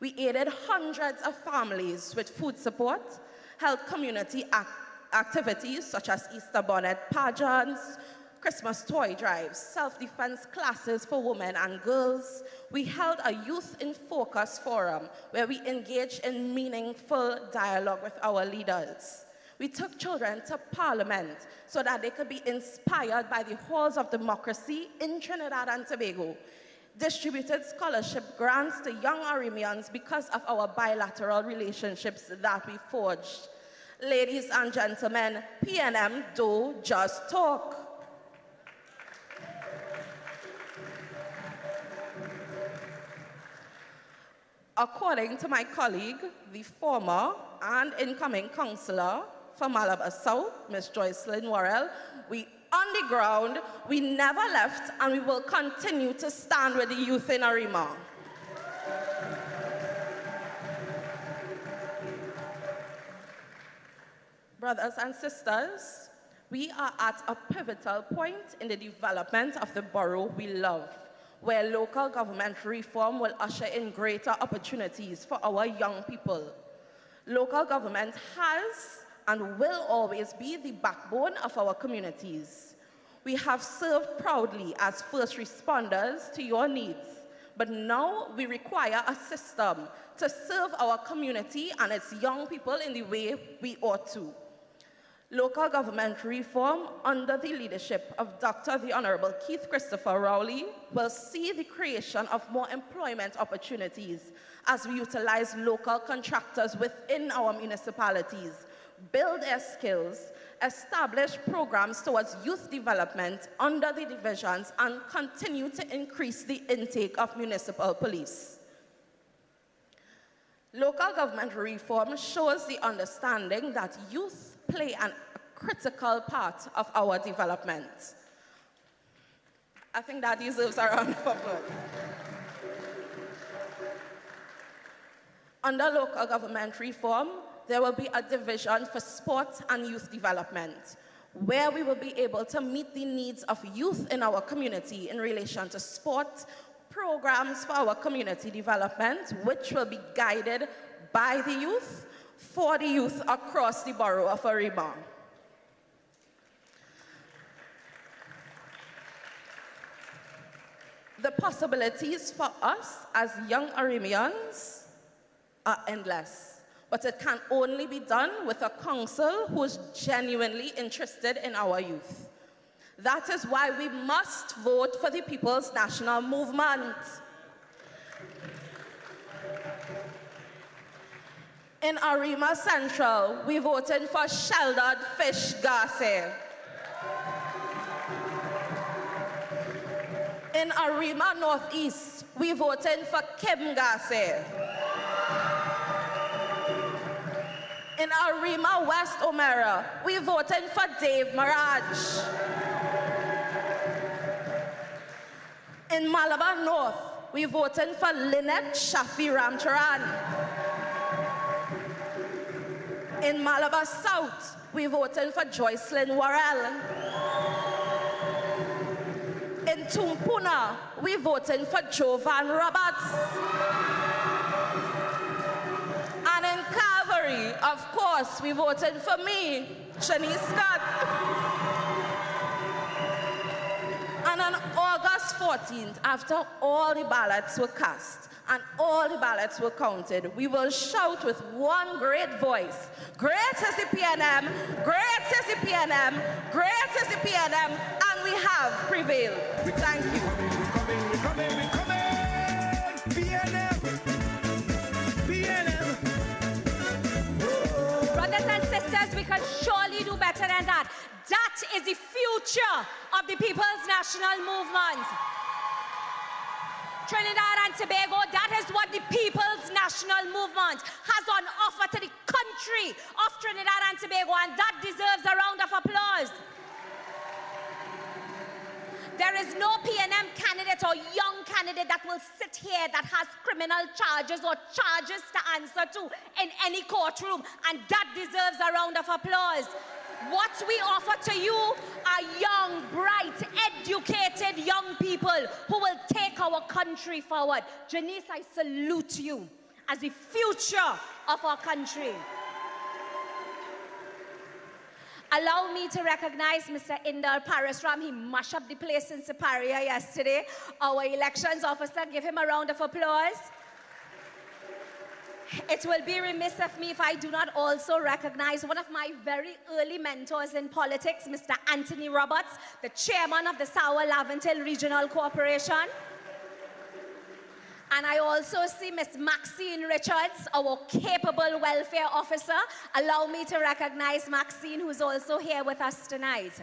We aided hundreds of families with food support, held community activities such as Easter bonnet pageants, Christmas toy drives, self-defense classes for women and girls. We held a Youth in Focus forum where we engaged in meaningful dialogue with our leaders. We took children to Parliament so that they could be inspired by the halls of democracy in Trinidad and Tobago, distributed scholarship grants to young Arimians because of our bilateral relationships that we forged. Ladies and gentlemen, PNM don't just talk. According to my colleague, the former and incoming councillor for Malabar South, Ms. Joycelyn Worrell, we on the ground, we never left, and we will continue to stand with the youth in Arima. Brothers and sisters, we are at a pivotal point in the development of the borough we love, where local government reform will usher in greater opportunities for our young people. Local government has and will always be the backbone of our communities. We have served proudly as first responders to your needs, but now we require a system to serve our community and its young people in the way we ought to. Local government reform under the leadership of Dr. the Honorable Keith Christopher Rowley will see the creation of more employment opportunities as we utilize local contractors within our municipalities, build their skills, establish programs towards youth development under the divisions, and continue to increase the intake of municipal police. Local government reform shows the understanding that youth play a critical part of our development. I think that deserves a round of applause. Under local government reform, there will be a division for sport and youth development, where we will be able to meet the needs of youth in our community in relation to sport, programs for our community development, which will be guided by the youth, for the youth across the borough of Arima. The possibilities for us as young Arimians are endless, but it can only be done with a council who is genuinely interested in our youth. That is why we must vote for the People's National Movement. In Arima Central, we voted for Sheldon Fish Garcia. In Arima Northeast, we voted for Kim Garcia. In Arima West Omera, we voted for Dave Mirage. In Malabar North, we voted for Lynette Shafi Ramcharan. In Malabar South, we voted for Joycelyn Worrell. In Tumpuna, we voted for Jovan Roberts. And in Calvary, of course, we voted for me, Shanice Scott. And on August 14th, after all the ballots were cast and all the ballots were counted, we will shout with one great voice, great is the PNM, great is the PNM, great is the PNM, and we have prevailed. Thank you. We're coming. PNM. Brothers and sisters, we can surely do better than that. That is the future of the People's National Movement. Trinidad and Tobago, that is what the People's National Movement has on offer to the country of Trinidad and Tobago, and that deserves a round of applause. There is no PNM candidate or young candidate that will sit here that has criminal charges or charges to answer to in any courtroom, and that deserves a round of applause. What we offer to you are young, bright, educated young people who will take our country forward. Janice, I salute you as the future of our country. Allow me to recognize Mr. Indar Parasram. He mashed up the place in Siparia yesterday. Our elections officer, give him a round of applause. It will be remiss of me if I do not also recognize one of my very early mentors in politics, Mr. Anthony Roberts, the chairman of the Sour-Laventille Regional Corporation. And I also see Ms. Maxine Richards, our capable welfare officer. Allow me to recognize Maxine, who's also here with us tonight.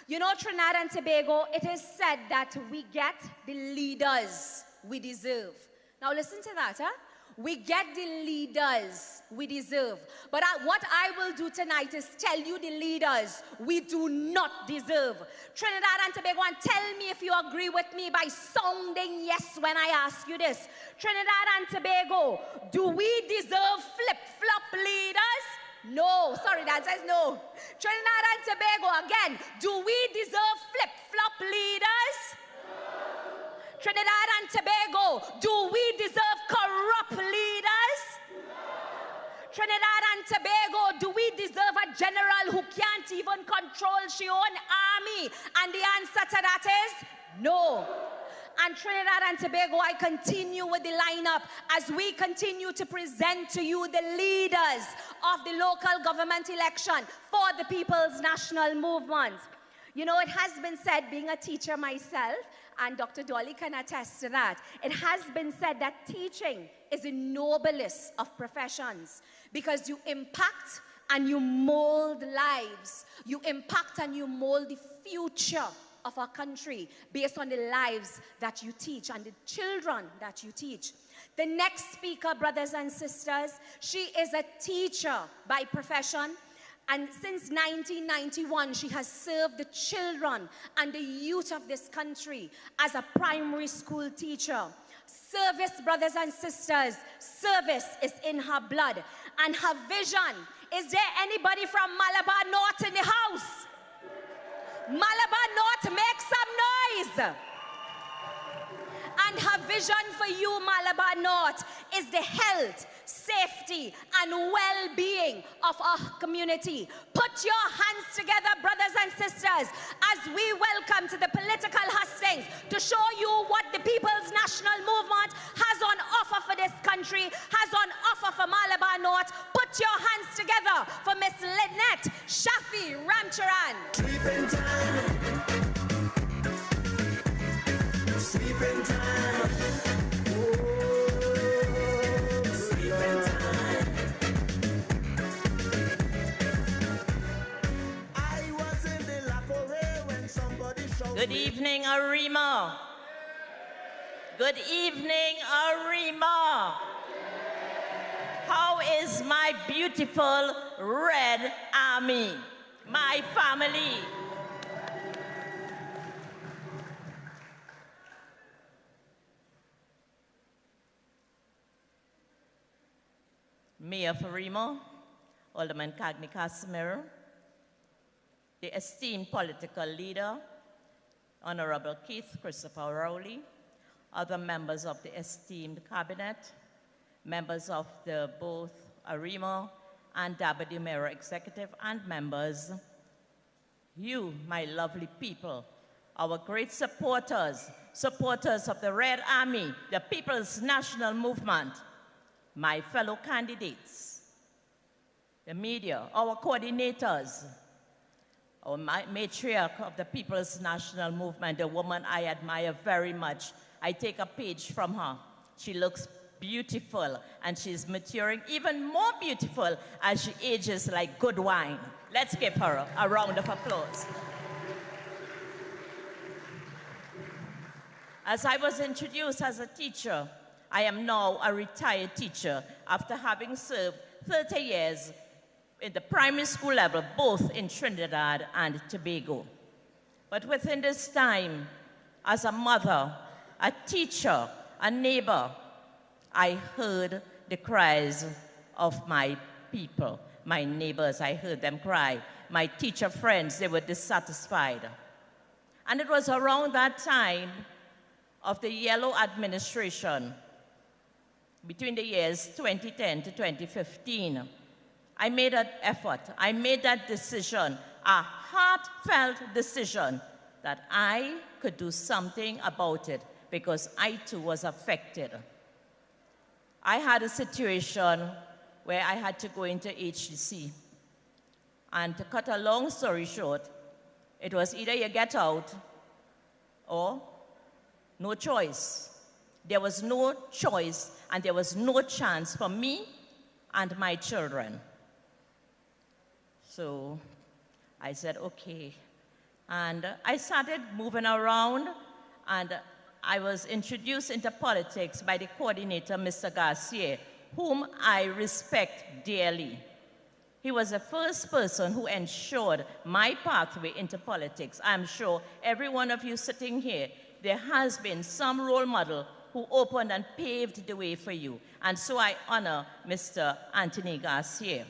You know, Trinidad and Tobago, it is said that we get the leaders we deserve. Now listen to that, huh? We get the leaders we deserve. But what I will do tonight is tell you the leaders we do not deserve. Trinidad and Tobago, and tell me if you agree with me by sounding yes when I ask you this. Trinidad and Tobago, do we deserve flip-flop leaders? No. Sorry, that says no. Trinidad and Tobago, again, do we deserve flip-flop leaders? Trinidad and Tobago, do we deserve corrupt leaders? No. Trinidad and Tobago, do we deserve a general who can't even even control she own army? And the answer to that is no. And Trinidad and Tobago, I continue with the lineup as we continue to present to you the leaders of the local government election for the People's National Movement. You know, it has been said, being a teacher myself, and Dr. Dolly can attest to that, it has been said that teaching is the noblest of professions because you impact and you mold lives. You impact and you mold the future of our country based on the lives that you teach and the children that you teach. The next speaker, brothers and sisters, she is a teacher by profession, and since 1991 she has served the children and the youth of this country as a primary school teacher. Service, brothers and sisters, service is in her blood and her vision. Is there anybody from Malabar North in the house? Malabar North, make some noise. And her vision for you, Malabar North, is the health, safety, and well-being of our community. Put your hands together, brothers and sisters, as we welcome to the political hustings to show you what the People's National Movement has on offer for this country, has on offer for Malabar North. Put your hands together for Miss Lynette Shafi Ramcharan. Sleeping time. Sleeping time. Oh, sleeping time. I was in the Lakore when somebody showed Good evening, Arima. Good evening, Arima. How is my beautiful Red Army, my family? Mayor Arima, Alderman Cagney Casimiro, the esteemed political leader, Honorable Keith Christopher Rowley, other members of the esteemed cabinet, members of the both Arima and Dabadi Mayor Executive, and members, you, my lovely people, our great supporters, supporters of the Red Army, the People's National Movement, my fellow candidates, the media, our coordinators, our matriarch of the People's National Movement, a woman I admire very much. I take a page from her. She looks beautiful, and she's maturing even more beautiful as she ages like good wine. Let's give her a round of applause. As I was introduced as a teacher, I am now a retired teacher after having served 30 years in the primary school level, both in Trinidad and Tobago. But within this time, as a mother, a teacher, a neighbor, I heard the cries of my people, my neighbors. I heard them cry. My teacher friends, they were dissatisfied. And it was around that time of the yellow administration, between the years 2010 to 2015, I made an effort. I made that decision, a heartfelt decision, that I could do something about it because I too was affected. I had a situation where I had to go into HDC. And to cut a long story short, it was either you get out or no choice. There was no choice, and there was no chance for me and my children. So I said, okay. And I started moving around, and I was introduced into politics by the coordinator, Mr. Garcia, whom I respect dearly. He was the first person who ensured my pathway into politics. I'm sure every one of you sitting here, there has been some role model who opened and paved the way for you. And so I honor Mr. Anthony Garcia.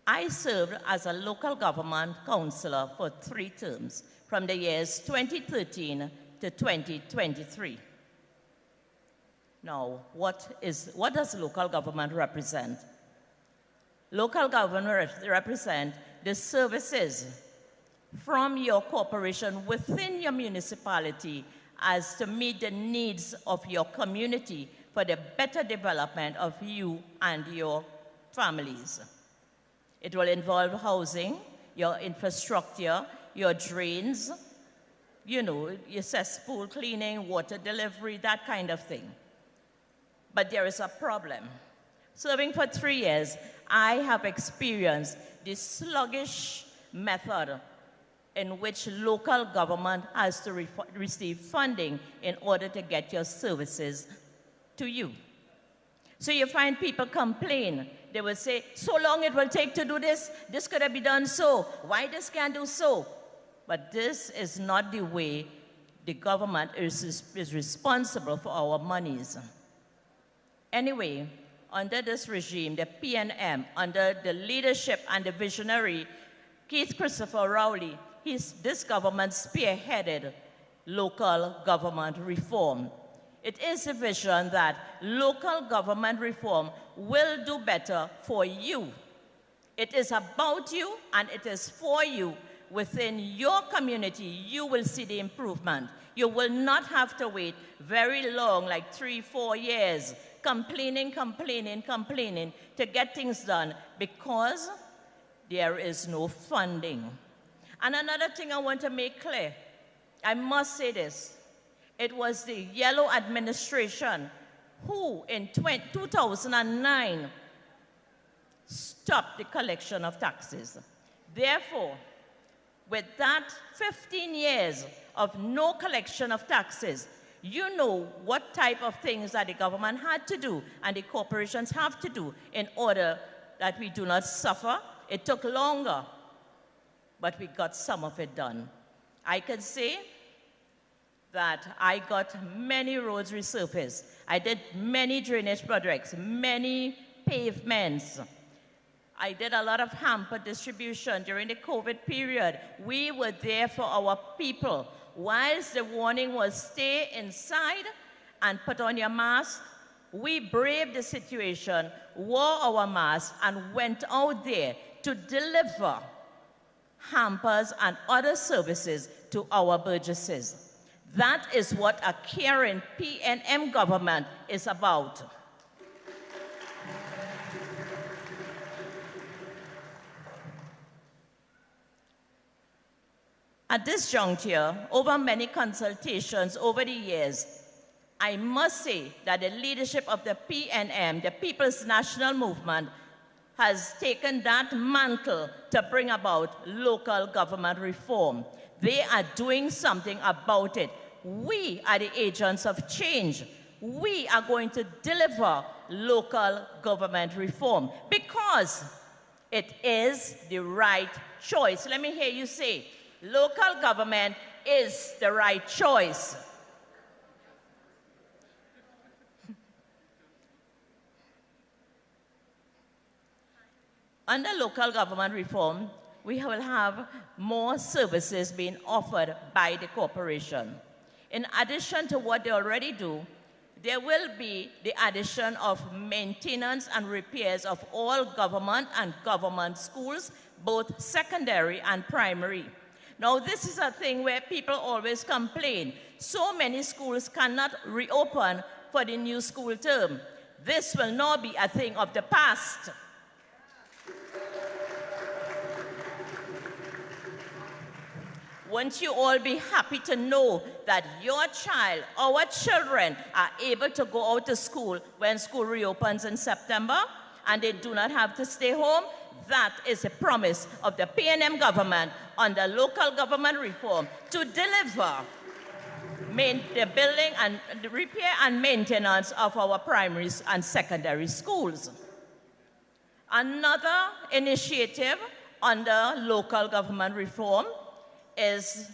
I served as a local government councillor for 3 terms, from the years 2013 to 2023. Now, what does local government represent? Local government represent the services from your corporation within your municipality as to meet the needs of your community for the better development of you and your families. It will involve housing, your infrastructure, your drains, your cesspool cleaning, water delivery, that kind of thing. But there is a problem. Serving for 3 years, I have experienced the sluggish method in which local government has to receive funding in order to get your services to you. So you find people complain. They will say, so long it will take to do this, this could have been done so, why this can't do so? But this is not the way the government is responsible for our monies. Anyway, under this regime, the PNM, under the leadership and the visionary Keith Christopher Rowley, this government spearheaded local government reform. It is a vision that local government reform will do better for you. It is about you and it is for you. Within your community, you will see the improvement. You will not have to wait very long, like 3-4 years, complaining to get things done because there is no funding. And another thing I want to make clear, I must say this, it was the yellow administration who in 2009 stopped the collection of taxes. Therefore, with that 15 years of no collection of taxes, you know what type of things that the government had to do and the corporations have to do in order that we do not suffer. It took longer, but we got some of it done. I can say that I got many roads resurfaced. I did many drainage projects, many pavements. I did a lot of hamper distribution during the COVID period. We were there for our people. Whilst the warning was stay inside and put on your mask, we braved the situation, wore our masks, and went out there to deliver hampers and other services to our burgesses. That is what a caring PNM government is about. At this juncture, over many consultations over the years, I must say that the leadership of the PNM, the People's National Movement, has taken that mantle to bring about local government reform. They are doing something about it. We are the agents of change. We are going to deliver local government reform because it is the right choice. Let me hear you say, local government is the right choice. Under local government reform, we will have more services being offered by the corporation. In addition to what they already do, there will be the addition of maintenance and repairs of all government and government schools, both secondary and primary. Now, this is a thing where people always complain. So many schools cannot reopen for the new school term. This will not be a thing of the past. Won't you all be happy to know that your child, our children, are able to go out to school when school reopens in September and they do not have to stay home? That is a promise of the PNM government under local government reform to deliver the building and the repair and maintenance of our primary and secondary schools. Another initiative under local government reform is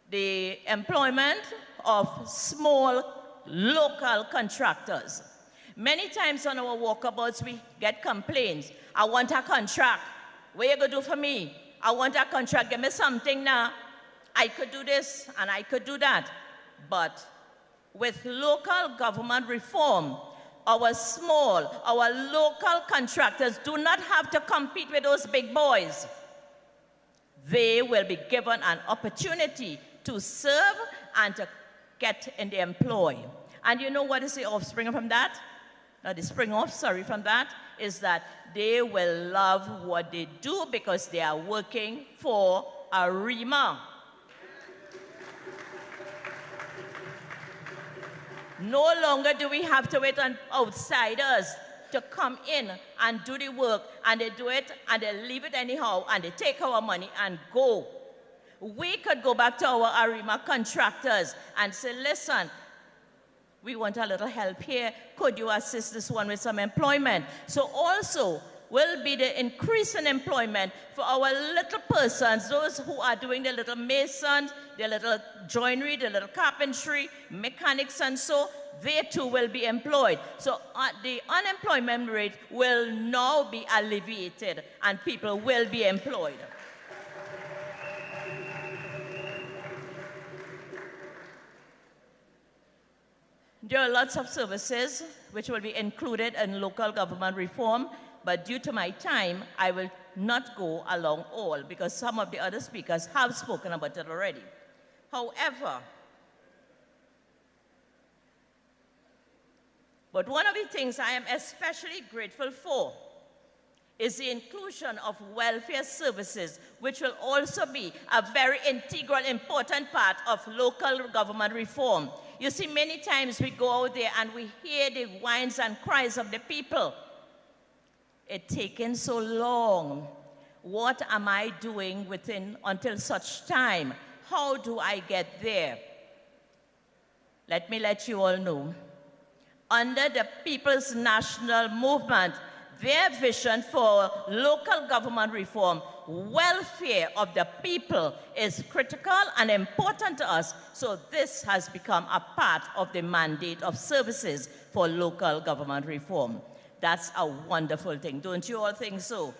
the employment of small local contractors. Many times on our walkabouts, we get complaints. I want a contract. What are you going to do for me? I want a contract. Give me something now. I could do this and I could do that. But with local government reform, our local contractors do not have to compete with those big boys. They will be given an opportunity to serve and to get in the employ. And you know what is the offspring from that? The spring-off, from that, is that they will love what they do because they are working for Arima. No longer do we have to wait on outsiders to come in and do the work, and they do it and they leave it anyhow, and they take our money and go. We could go back to our Arima contractors and say, listen, we want a little help here. Could you assist this one with some employment? So also will be the increase in employment for our little persons, those who are doing the little masons, the little joinery, the little carpentry, mechanics, and so they too will be employed. So the unemployment rate will now be alleviated and people will be employed. There are lots of services which will be included in local government reform, but due to my time, I will not go along all because some of the other speakers have spoken about it already. However, but one of the things I am especially grateful for is the inclusion of welfare services, which will also be a very integral, important part of local government reform. You see, many times we go out there and we hear the whines and cries of the people. It's taken so long. What am I doing until such time? How do I get there? Let me let you all know. Under the People's National Movement, their vision for local government reform, welfare of the people is critical and important to us. So this has become a part of the mandate of services for local government reform. That's a wonderful thing. Don't you all think so?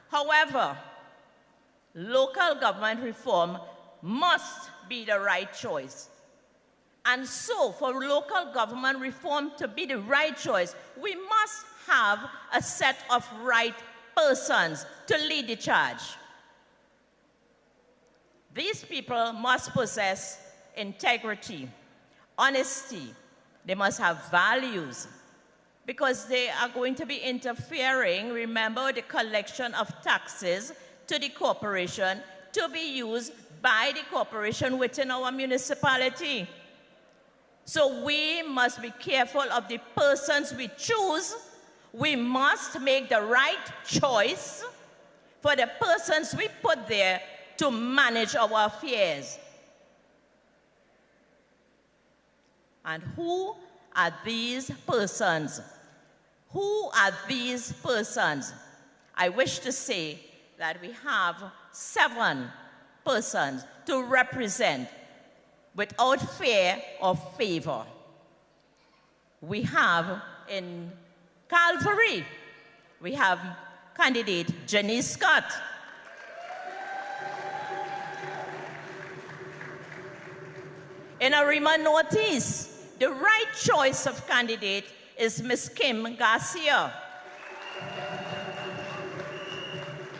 However, local government reform must be the right choice. And so, for local government reform to be the right choice, we must have a set of right persons to lead the charge. These people must possess integrity, honesty. They must have values because they are going to be interfering, remember, the collection of taxes to the corporation to be used by the corporation within our municipality. So we must be careful of the persons we choose. We must make the right choice for the persons we put there to manage our affairs. And who are these persons? Who are these persons? I wish to say that we have 7 persons to represent without fear or favor. We have in Calvary, we have candidate Jenny Scott. In Arima Northeast, the right choice of candidate is Ms. Kim Garcia.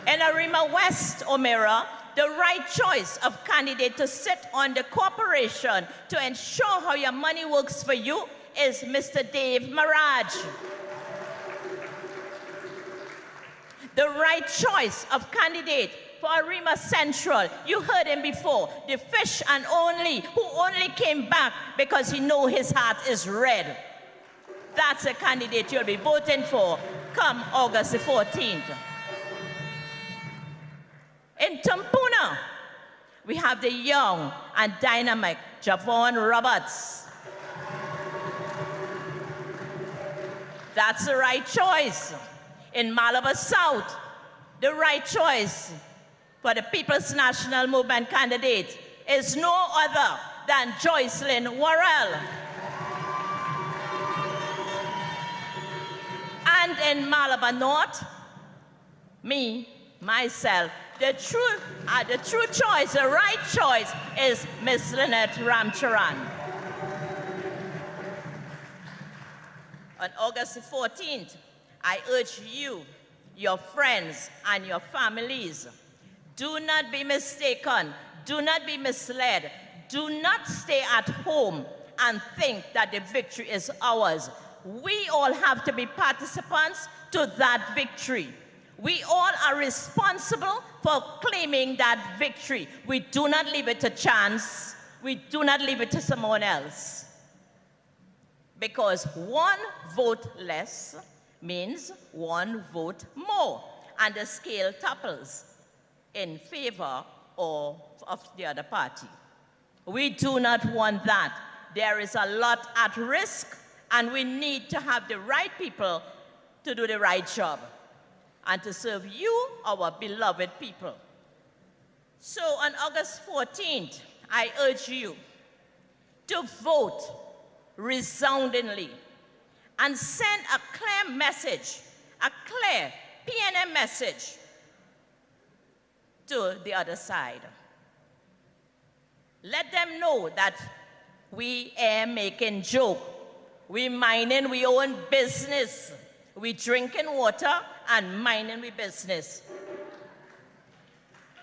In Arima West, Omera, the right choice of candidate to sit on the corporation to ensure how your money works for you is Mr. Dave Maraj. The right choice of candidate for Arima Central, you heard him before, the fish and only, who only came back because he knows his heart is red. That's a candidate you'll be voting for come August the 14th. In Tampuna, we have the young and dynamic Javon Roberts. That's the right choice. In Malabar South, the right choice for the People's National Movement candidate is no other than Joycelyn Worrell. And in Malabar North, me, myself, the true choice, the right choice is Ms. Lynette Ramcharan. On August the 14th, I urge you, your friends, and your families, do not be mistaken, do not be misled, do not stay at home and think that the victory is ours. We all have to be participants to that victory. We all are responsible for claiming that victory. We do not leave it to chance. We do not leave it to someone else. Because one vote less means one vote more, and the scale topples in favor of the other party. We do not want that. There is a lot at risk, and we need to have the right people to do the right job and to serve you, our beloved people. So on August 14th, I urge you to vote resoundingly and send a clear message, a clear PNM message to the other side. Let them know that we ain't making joke. We minding we own business. We drinking water and minding we business.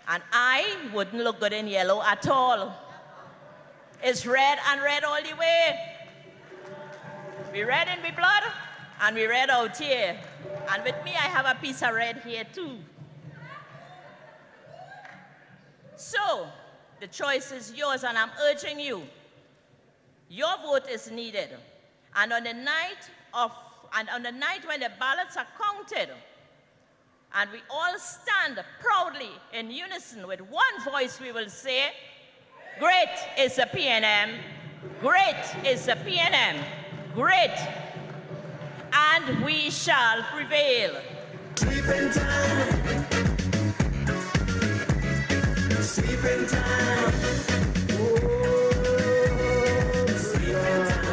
And I wouldn't look good in yellow at all. It's red and red all the way. We red in my blood and we red out here. And with me, I have a piece of red here too. So, the choice is yours, and I'm urging you. Your vote is needed. And on the night when the ballots are counted, and we all stand proudly in unison with one voice, we will say, great is the PNM, great is the PNM, great, and we shall prevail. Sleeping time. Sleeping time. Oh, sleeping time.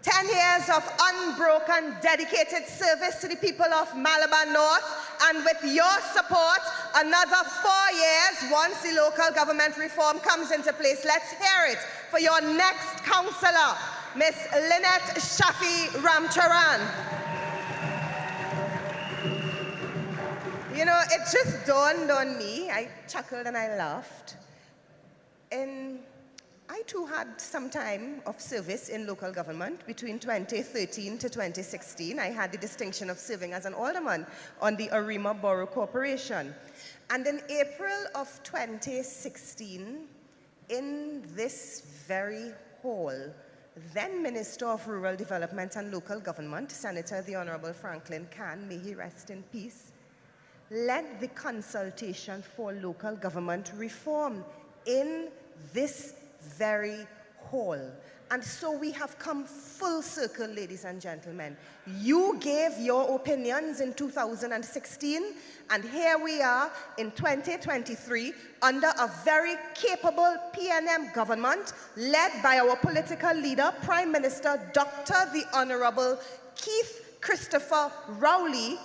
10 years of unbroken, dedicated service to the people of Malabar North, and with your support, another 4 years once the local government reform comes into place. Let's hear it for your next councillor, Miss Lynette Shafi Ramcharan. You know, it just dawned on me, I chuckled and I laughed. And I too had some time of service in local government between 2013 to 2016. I had the distinction of serving as an alderman on the Arima Borough Corporation. And in April of 2016, in this very hall, then Minister of Rural Development and Local Government, Senator the Honorable Franklin Can, may he rest in peace, led the consultation for local government reform in this very hall. And so we have come full circle, ladies and gentlemen. You gave your opinions in 2016, and here we are in 2023 under a very capable PNM government led by our political leader, Prime Minister Dr. the Honorable Keith Christopher Rowley,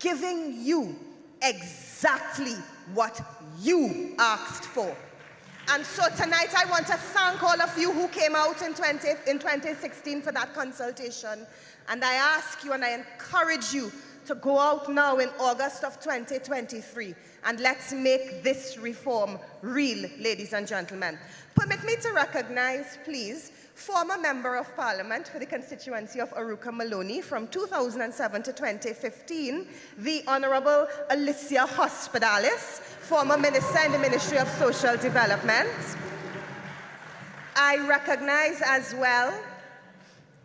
giving you exactly what you asked for. And so tonight I want to thank all of you who came out in 2016 for that consultation. And I ask you and I encourage you to go out now in August of 2023 and let's make this reform real, ladies and gentlemen. Permit me to recognize, please, former Member of Parliament for the constituency of Aruka Maloney from 2007 to 2015, the Honorable Alicia Hospitalis, former Minister in the Ministry of Social Development. I recognize as well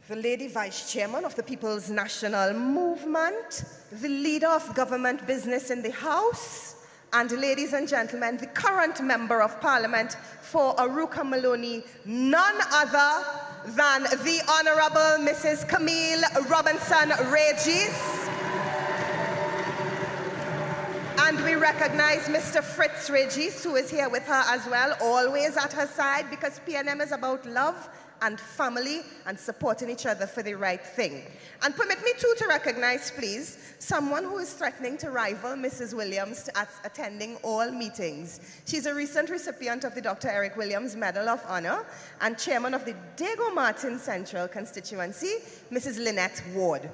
the Lady Vice Chairman of the People's National Movement, the Leader of Government Business in the House, and ladies and gentlemen, the current Member of Parliament for Aruka Maloney, none other than the Honorable Mrs. Camille Robinson Regis. And we recognize Mr. Fritz Regis, who is here with her as well, always at her side, because PNM is about love and family and supporting each other for the right thing. And permit me too to recognize, please, someone who is threatening to rival Mrs. Williams at attending all meetings. She's a recent recipient of the Dr. Eric Williams Medal of Honor and chairman of the Diego Martin Central constituency, Mrs. Lynette Ward.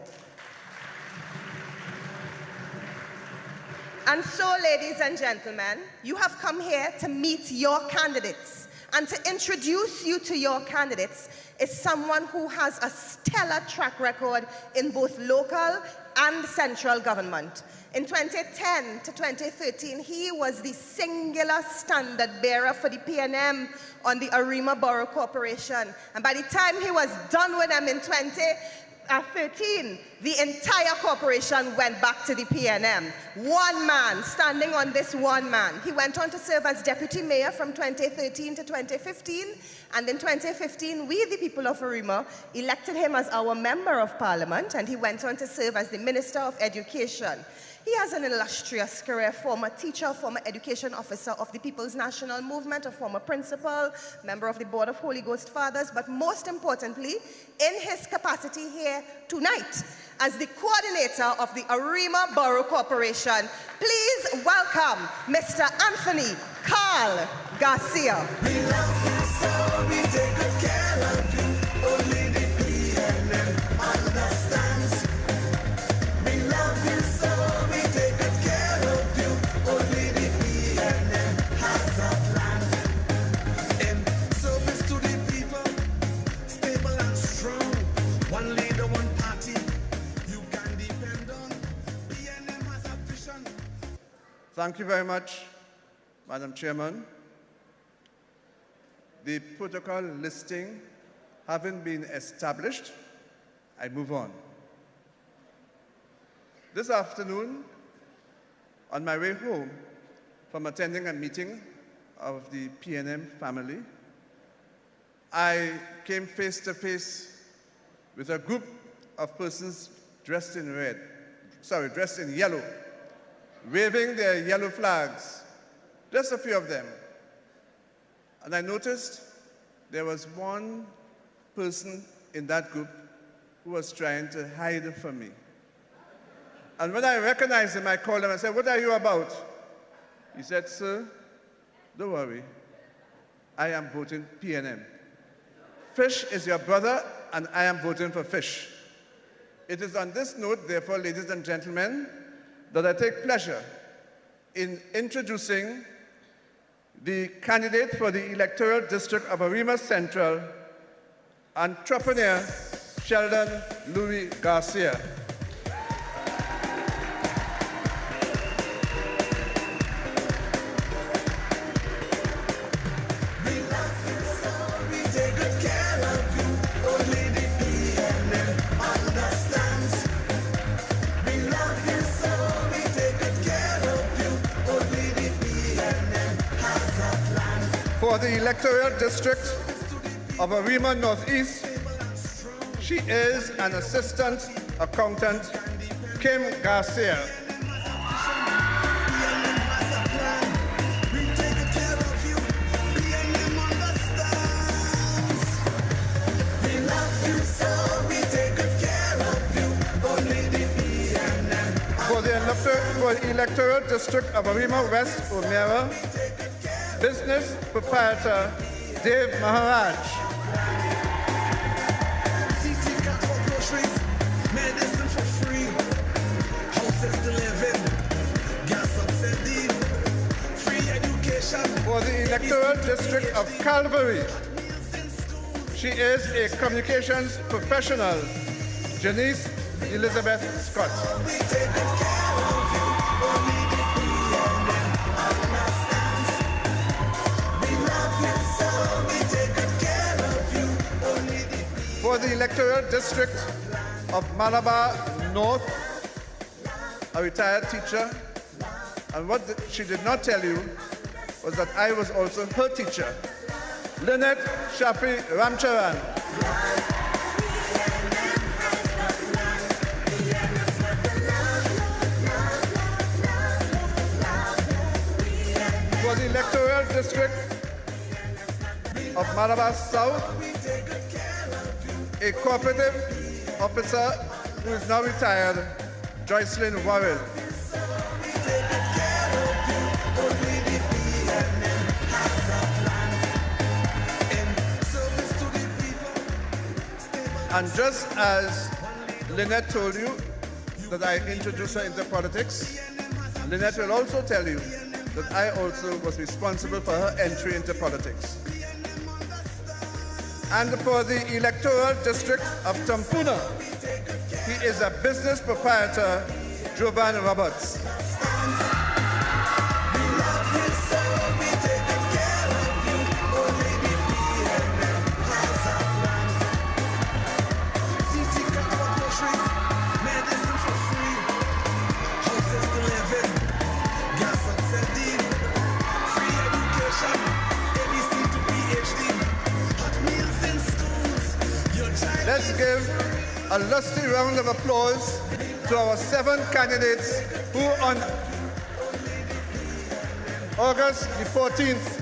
And so, ladies and gentlemen, you have come here to meet your candidates. And to introduce you to your candidates is someone who has a stellar track record in both local and central government. In 2010 to 2013, he was the singular standard bearer for the PNM on the Arima Borough Corporation. And by the time he was done with them in 2013, the entire corporation went back to the PNM. One man, standing on this one man. He went on to serve as deputy mayor from 2013 to 2015, and in 2015, we, the people of Arima, elected him as our member of parliament, and he went on to serve as the Minister of Education. He has an illustrious career, former teacher, former education officer of the People's National Movement, a former principal, member of the Board of Holy Ghost Fathers, but most importantly, in his capacity here tonight as the coordinator of the Arima Borough Corporation, please welcome Mr. Anthony Carl Garcia. We love you so, we take good care of you. Only the PNM understands. We love you so, we take good care of you. Only the PNM has a plan. In service to the people, stable and strong. One leader, one party, you can depend on. PNM has a vision. Thank you very much, Madam Chairman. The protocol listing having been established, I move on. This afternoon, on my way home from attending a meeting of the PNM family, I came face to face with a group of persons dressed in yellow, waving their yellow flags, just a few of them. And I noticed there was one person in that group who was trying to hide from me. And when I recognized him, I called him and said, "What are you about?" He said, "Sir, don't worry. I am voting PNM. Fish is your brother, and I am voting for fish." It is on this note, therefore, ladies and gentlemen, that I take pleasure in introducing the candidate for the electoral district of Arima Central, entrepreneur Sheldon Louis Garcia. For the electoral district of Arima Northeast, she is an assistant accountant, Kim Garcia. For the electoral district of Arima West Umera, business proprietor Dave Maharaj. Medicine for free, houses to live in, gas subsidy, free education. For the electoral district of Calvary, she is a communications professional, Janice Elizabeth Scott. For the electoral district of Malabar North, a retired teacher, and what she did not tell you was that I was also her teacher, Lynette Shafi Ramcharan. For the electoral district of Malabar South, a cooperative officer who is now retired, Joycelyn Warren. And just as Lynette told you that I introduced her into politics, Lynette will also tell you that I also was responsible for her entry into politics. And for the electoral district of Tampuna, he is a business proprietor, Jovan Roberts. Let's give a lusty round of applause to our 7 candidates who on August the 14th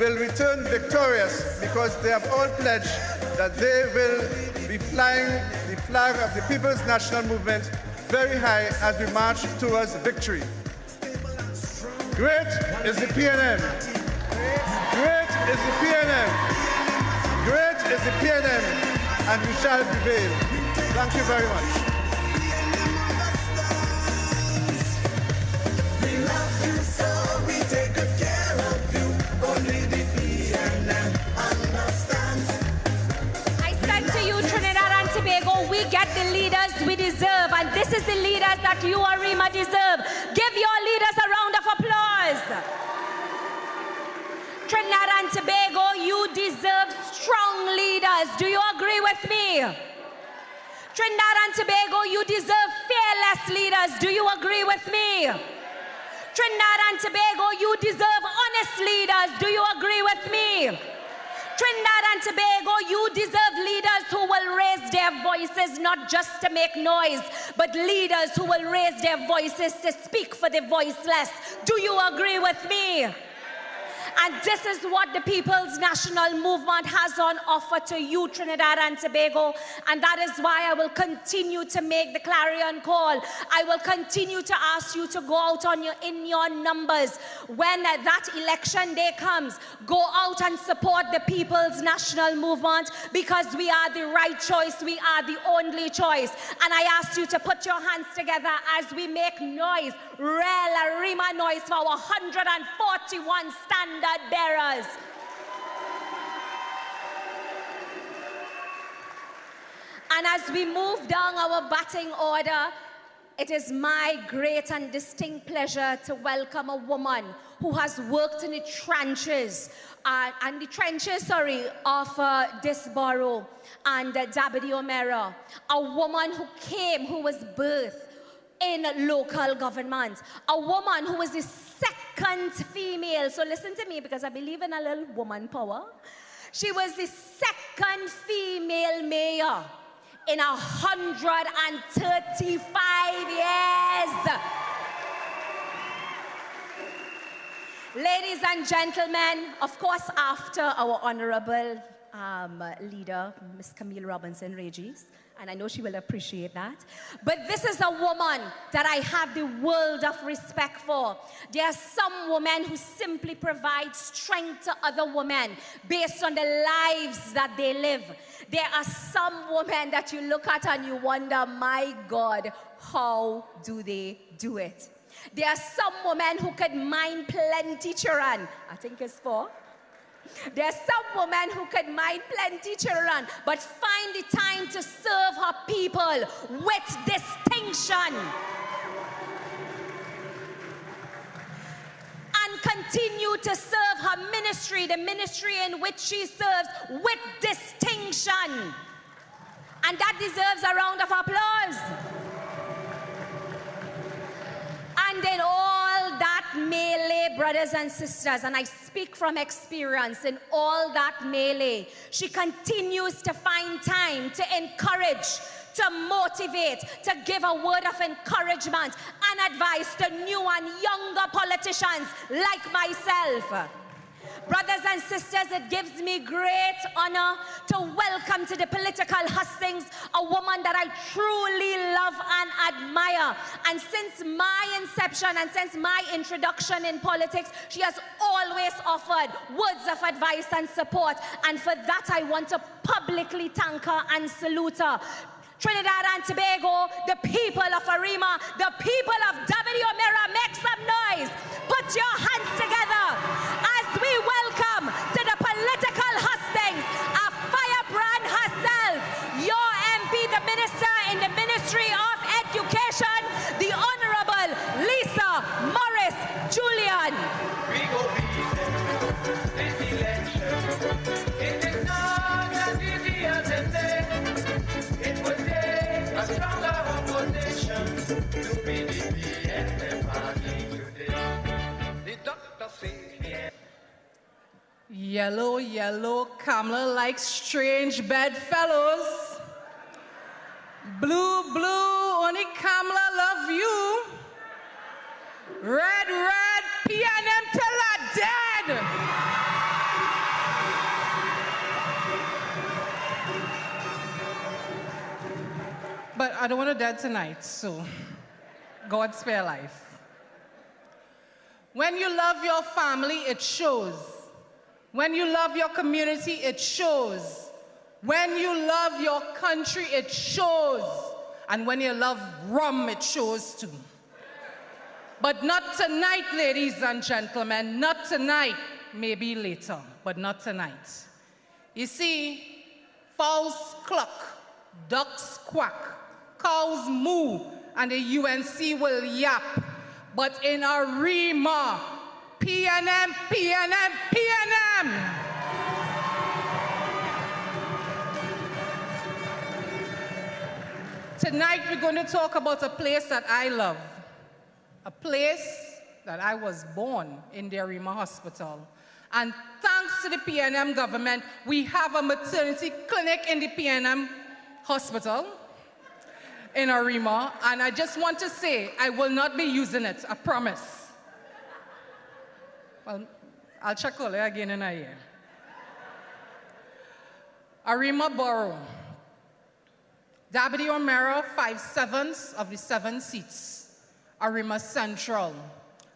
will return victorious, because they have all pledged that they will be flying the flag of the People's National Movement very high as we march towards victory. Great is the PNM. Great is the PNM. Great is the PNM. And we shall prevail. Thank you very much. We love you so, we take good care of you. Only the PNM understands. I said to you, Trinidad and Tobago, we get the leaders we deserve, and this is the leaders that you, Arima, deserve. Give your leaders a round of applause. Trinidad and Tobago, you deserve strong leaders. Do you agree with me? Trinidad and Tobago, you deserve fearless leaders. Do you agree with me? Trinidad and Tobago, you deserve honest leaders. Do you agree with me? Trinidad and Tobago, you deserve leaders who will raise their voices not just to make noise, but leaders who will raise their voices to speak for the voiceless. Do you agree with me? And this is what the People's National Movement has on offer to you, Trinidad and Tobago. And that is why I will continue to make the clarion call. I will continue to ask you to go out in your numbers. When that election day comes, go out and support the People's National Movement, because we are the right choice. We are the only choice. And I ask you to put your hands together as we make noise, real Arima noise, for our 141 standard bearers. And as we move down our batting order, it is my great and distinct pleasure to welcome a woman who has worked in the trenches, of this borough and Dabidi O'Meara. A woman who was birthed in local government. A woman who was the second female. So listen to me, because I believe in a little woman power. She was the second female mayor in 135 years. Ladies and gentlemen, of course, after our honorable leader, Ms. Camille Robinson-Regis, and I know she will appreciate that. But this is a woman that I have the world of respect for. There are some women who simply provide strength to other women based on the lives that they live. There are some women that you look at and you wonder, my God, how do they do it? There are some women who could mind plenty children. I think it's 4. There are some women who could mind plenty children, but find the time to serve her people with distinction. And continue to serve her ministry, the ministry in which she serves, with distinction. And that deserves a round of applause. And in all that melee, brothers and sisters, and I speak from experience, in all that melee, she continues to find time to encourage, to motivate, to give a word of encouragement and advice to new and younger politicians like myself. Brothers and sisters, it gives me great honor to welcome to the political hustings a woman that I truly love and admire. And since my inception and since my introduction in politics, she has always offered words of advice and support. And for that, I want to publicly thank her and salute her. Trinidad and Tobago, the people of Arima, the people of W. Mira, make some noise. Put your hands together as we welcome to the political hustings a firebrand herself, your MP, the Minister in the Ministry of Education, the Honorable Lisa Morris Julian. We go beat this election. It is not as easy as they say. It will take a stronger opposition to be the PNM party today. The doctor says Yellow, yellow, Kamala likes strange bedfellows. Blue, blue, only Kamala love you. Red, red, PNM till I dead. But I don't want to dead tonight, so God spare life. When you love your family, it shows. When you love your community, it shows. When you love your country, it shows. And when you love rum, it shows too. But not tonight, ladies and gentlemen, not tonight. Maybe later, but not tonight. You see, fowls cluck, ducks quack, cows moo, and the UNC will yap. But in Arima, PNM, PNM, PNM. Tonight we're going to talk about a place that I love. A place that I was born in the Arima Hospital. And thanks to the PNM government, we have a maternity clinic in the PNM Hospital in Arima. And I just want to say, I will not be using it, I promise. Well, I'll check all it again in a year. Arima Borough. Dabity O'Mara, 5/7 of the 7 seats. Arima Central,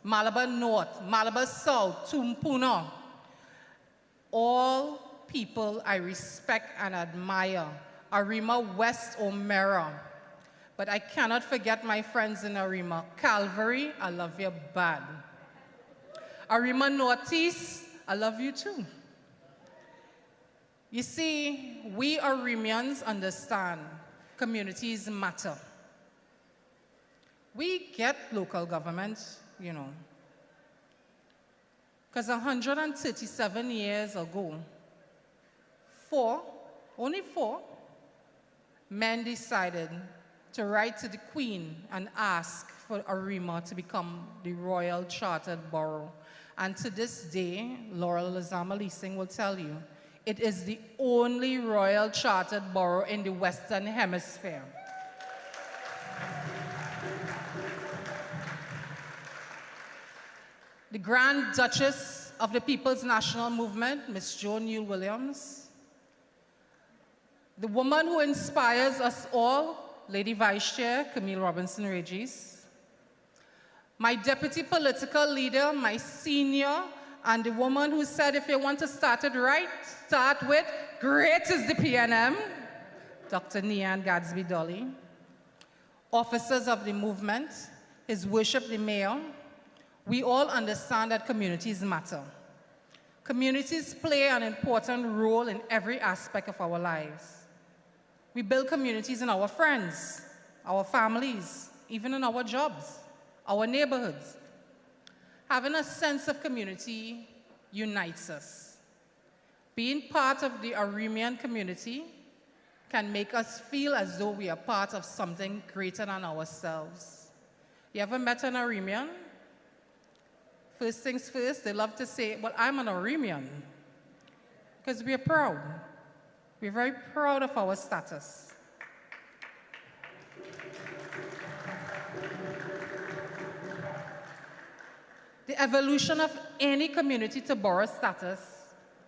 Malabar North, Malabar South, Tumpuna. All people I respect and admire. Arima West O'Mara. But I cannot forget my friends in Arima. Calvary, I love you bad. Arima Northeast, I love you too. You see, we Arimians understand communities matter. We get local governments, you know, because 137 years ago, only four men decided to write to the Queen and ask for Arima to become the Royal Chartered Borough. And to this day, Laurel Lazama Leasing will tell you, it is the only Royal Chartered Borough in the Western Hemisphere. The Grand Duchess of the People's National Movement, Miss Joan Newell Williams. The woman who inspires us all, Lady Vice Chair Camille Robinson Regis. My deputy political leader, my senior, and the woman who said if you want to start it right, start with great is the PNM, Dr. Nian Gadsby Dolly. Officers of the movement, His Worship the Mayor, we all understand that communities matter. Communities play an important role in every aspect of our lives. We build communities in our friends, our families, even in our jobs, our neighborhoods. Having a sense of community unites us. Being part of the Arimian community can make us feel as though we are part of something greater than ourselves. You ever met an Arimian? First things first, they love to say, well, I'm an Arimian. Because we are proud. We're very proud of our status. The evolution of any community to borough status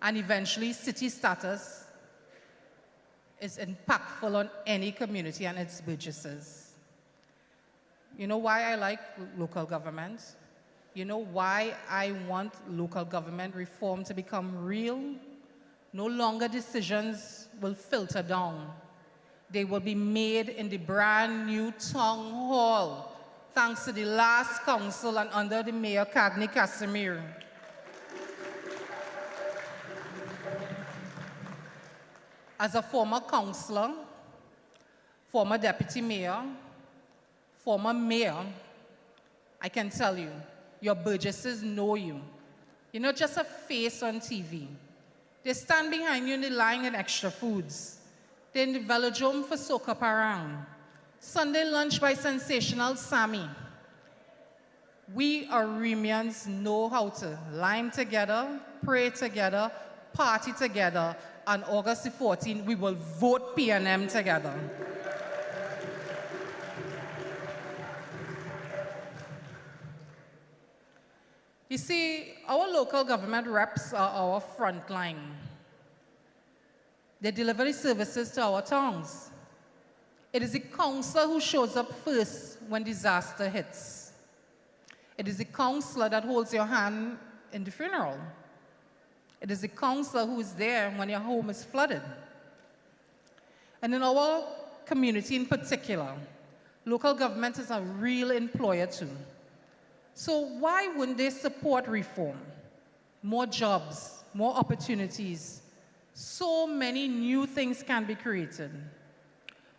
and eventually city status is impactful on any community and its burgesses. You know why I like local government? You know why I want local government reform to become real? No longer decisions will filter down. They will be made in the brand new town hall, thanks to the last council and under the Mayor Cagney Casimir. As a former councillor, former deputy mayor, former mayor, I can tell you, your burgesses know you. You're not just a face on TV. They stand behind you in the line and extra foods. They're in the velodrome for soca parang. Sunday lunch by Sensational Sammy. We Arimians know how to lime together, pray together, party together. On August the 14th, we will vote PNM together. You see, our local government reps are our front line. They deliver the services to our towns. It is the councillor who shows up first when disaster hits. It is the councillor that holds your hand in the funeral. It is the councillor who is there when your home is flooded. And in our community in particular, local government is a real employer too. So why wouldn't they support reform? More jobs, more opportunities. So many new things can be created.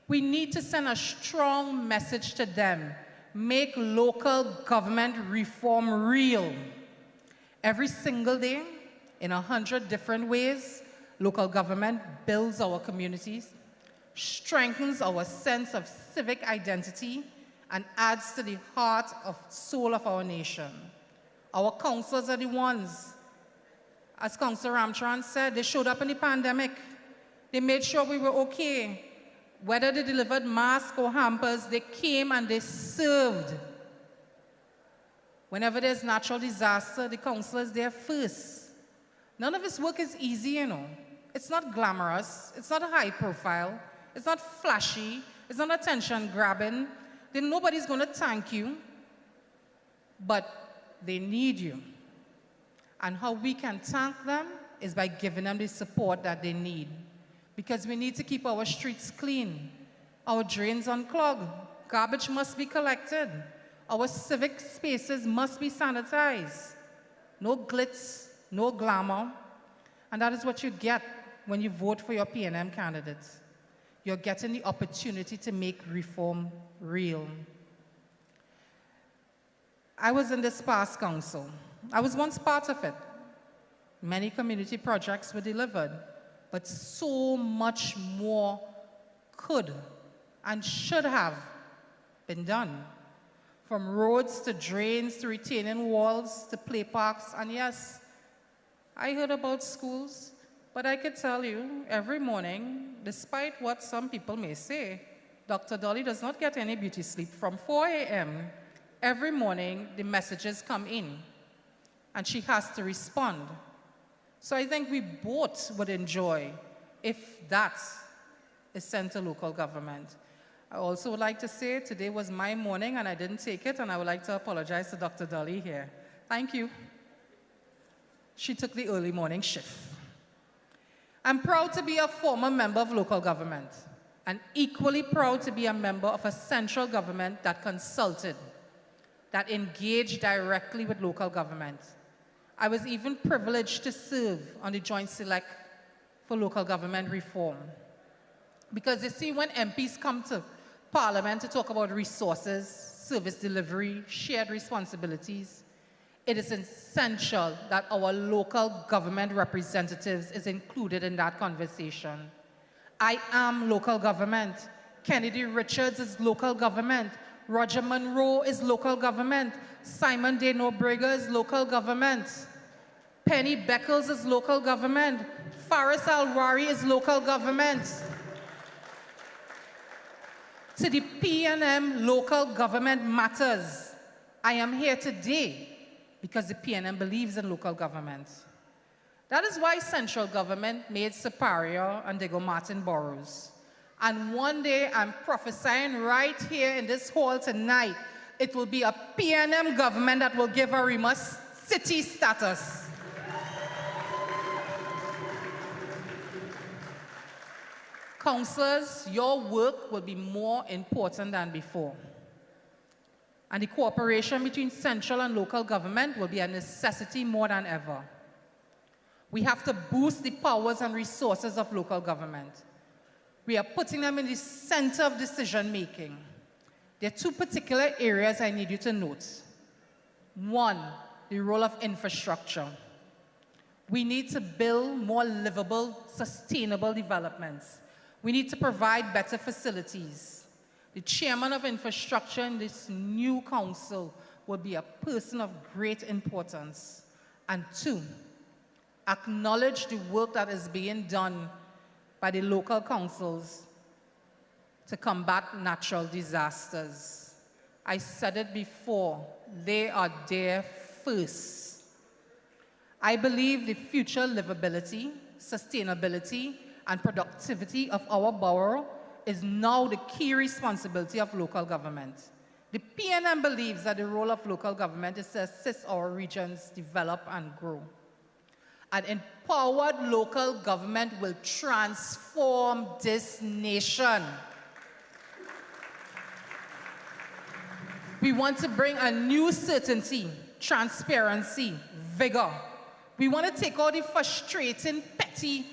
We need to send a strong message to them. Make local government reform real. Every single day, in 100 different ways, local government builds our communities, strengthens our sense of civic identity, and adds to the heart of soul of our nation. Our councillors are the ones, as Councillor Ramcharan said, they showed up in the pandemic. They made sure we were okay. Whether they delivered masks or hampers, they came and they served. Whenever there's natural disaster, the councillor is there first. None of this work is easy, you know. It's not glamorous. It's not high profile. It's not flashy. It's not attention grabbing. Then nobody's going to thank you, but they need you. And how we can thank them is by giving them the support that they need. Because we need to keep our streets clean, our drains unclogged, garbage must be collected, our civic spaces must be sanitized. No glitz, no glamour. And that is what you get when you vote for your PNM candidates. You're getting the opportunity to make reform real. I was in this past council. I was once part of it. Many community projects were delivered, but so much more could and should have been done. From roads to drains to retaining walls to play parks, and yes, I heard about schools, but I could tell you every morning, despite what some people may say, Dr. Dolly does not get any beauty sleep. From 4 a.m., every morning the messages come in, and she has to respond. So I think we both would enjoy if that is sent to local government. I also would like to say today was my morning and I didn't take it, and I would like to apologize to Dr. Dolly here. Thank you. She took the early morning shift. I'm proud to be a former member of local government and equally proud to be a member of a central government that consulted, that engaged directly with local government. I was even privileged to serve on the Joint Select for Local Government Reform. Because you see, when MPs come to Parliament to talk about resources, service delivery, shared responsibilities, it is essential that our local government representatives is included in that conversation. I am local government. Kennedy Richards is local government. Roger Monroe is local government. Simon De Nobrega is local government. Penny Beckles is local government. Faris Alwari is local government. To the PNM Local Government Matters, I am here today because the PNM believes in local government. That is why central government made Superior and Diego Martin boroughs. And one day, I'm prophesying right here in this hall tonight, it will be a PNM government that will give Arima city status. Councillors, your work will be more important than before. And the cooperation between central and local government will be a necessity more than ever. We have to boost the powers and resources of local government. We are putting them in the center of decision making. There are two particular areas I need you to note. One, the role of infrastructure. We need to build more livable, sustainable developments. We need to provide better facilities. The chairman of infrastructure in this new council will be a person of great importance. And two, acknowledge the work that is being done by the local councils to combat natural disasters. I said it before, they are there first. I believe the future livability, sustainability, and productivity of our borough is now the key responsibility of local government. The PNM believes that the role of local government is to assist our regions develop and grow. An empowered local government will transform this nation. We want to bring a new certainty, transparency, vigor. We want to take out the frustrating, petty,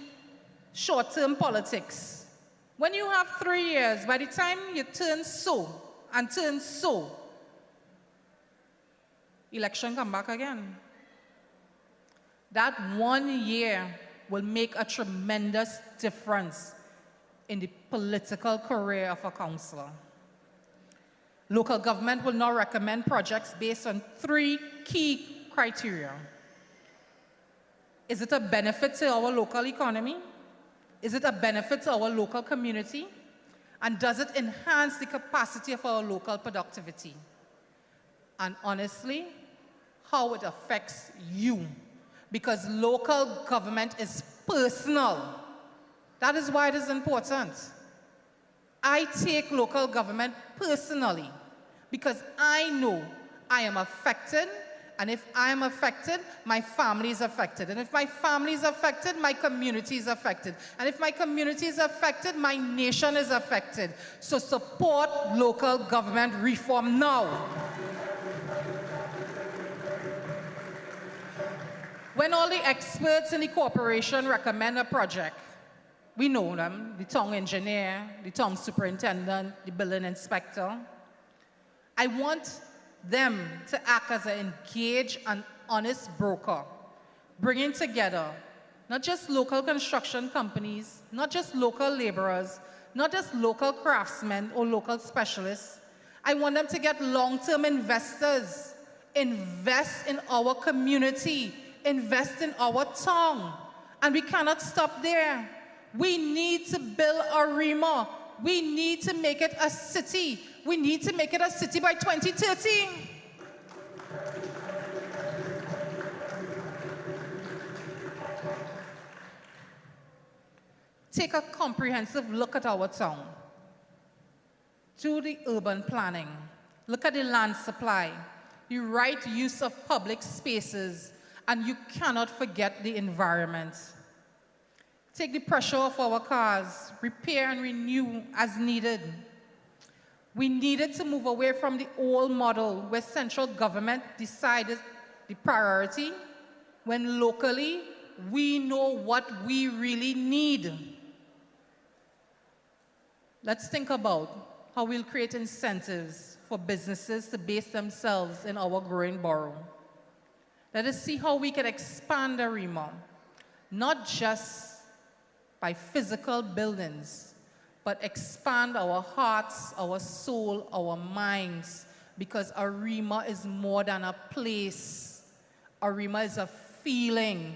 short-term politics. When you have 3 years, by the time you turn so and turn so, election come back again. That 1 year will make a tremendous difference in the political career of a councillor. Local government will now recommend projects based on 3 key criteria. Is it a benefit to our local economy? Is it a benefit to our local community? And does it enhance the capacity of our local productivity? And honestly, how it affects you. Because local government is personal. That is why it is important. I take local government personally because I know I am affected, and if I am affected, my family is affected. And if my family is affected, my community is affected. And if my community is affected, my nation is affected. So support local government reform now. When all the experts in the corporation recommend a project, we know them, the town engineer, the town superintendent, the building inspector. I want them to act as an engaged and honest broker, bringing together not just local construction companies, not just local laborers, not just local craftsmen or local specialists. I want them to get long-term investors, invest in our community, invest in our town. And we cannot stop there. We need to build Arima. We need to make it a city. We need to make it a city by 2030. Take a comprehensive look at our town. Do the urban planning. Look at the land supply, the right use of public spaces, and you cannot forget the environment. Take the pressure off our cars, repair and renew as needed. We needed to move away from the old model where central government decided the priority, when locally we know what we really need. Let's think about how we'll create incentives for businesses to base themselves in our growing borough. Let us see how we can expand Arima, not just by physical buildings, but expand our hearts, our soul, our minds, because Arima is more than a place. Arima is a feeling.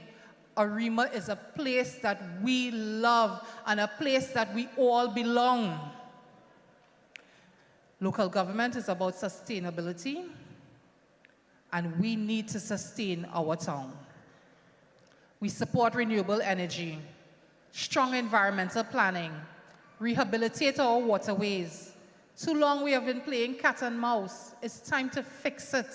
Arima is a place that we love and a place that we all belong. Local government is about sustainability, and we need to sustain our town. We support renewable energy, strong environmental planning, rehabilitate our waterways. Too long we have been playing cat and mouse. It's time to fix it.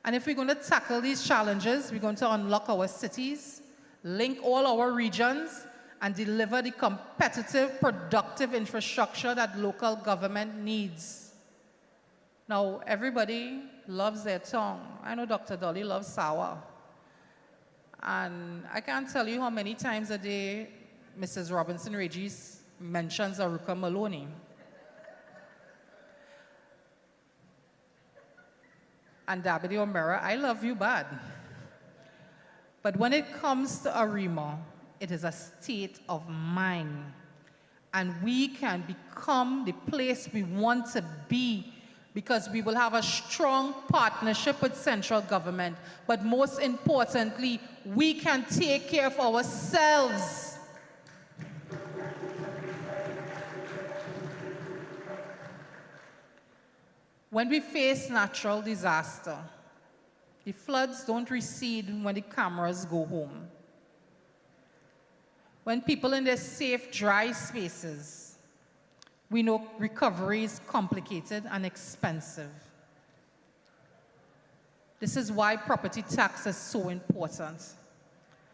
And if we're going to tackle these challenges, we're going to unlock our cities, link all our regions, and deliver the competitive, productive infrastructure that local government needs. Now, everybody loves their tongue. I know Dr. Dolly loves sour. And I can't tell you how many times a day Mrs. Robinson-Regis mentions Aruka Maloney. And Dabidi O'Meara, I love you bad. But when it comes to Arima, it is a state of mind. And we can become the place we want to be because we will have a strong partnership with central government. But most importantly, we can take care of ourselves. When we face natural disaster, the floods don't recede when the cameras go home. When people in their safe, dry spaces, we know recovery is complicated and expensive. This is why property tax is so important.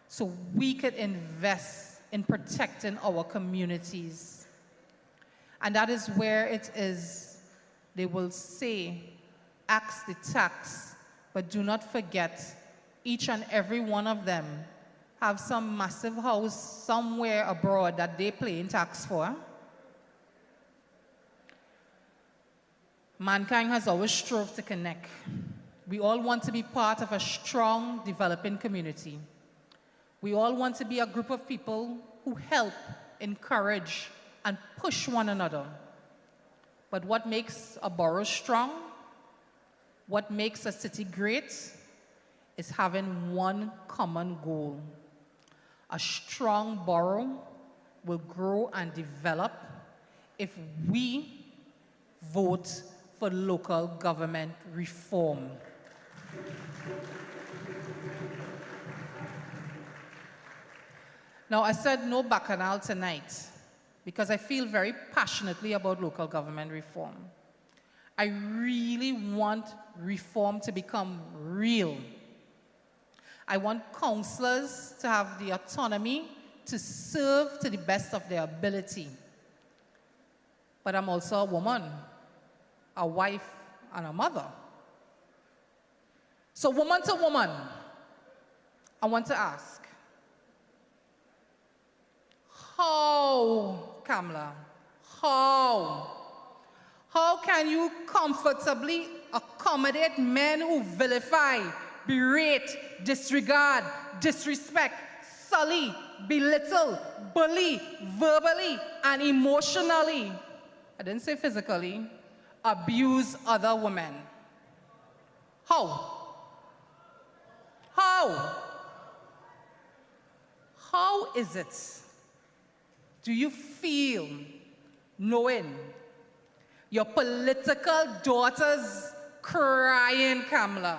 So we could invest in protecting our communities. And that is where it is. They will say, ask the tax, but do not forget, each and every one of them have some massive house somewhere abroad that they pay in tax for. Mankind has always strove to connect. We all want to be part of a strong, developing community. We all want to be a group of people who help, encourage, and push one another. But what makes a borough strong, what makes a city great, is having one common goal. A strong borough will grow and develop if we vote for local government reform. Now, I said no bacchanal tonight, because I feel very passionately about local government reform. I really want reform to become real. I want councillors to have the autonomy to serve to the best of their ability. But I'm also a woman, a wife, and a mother. So woman to woman, I want to ask, how, Kamala, how can you comfortably accommodate men who vilify, berate, disregard, disrespect, sully, belittle, bully, verbally, and emotionally, I didn't say physically, abuse other women? How? How is it? Do you feel, knowing your political daughters crying, Kamala?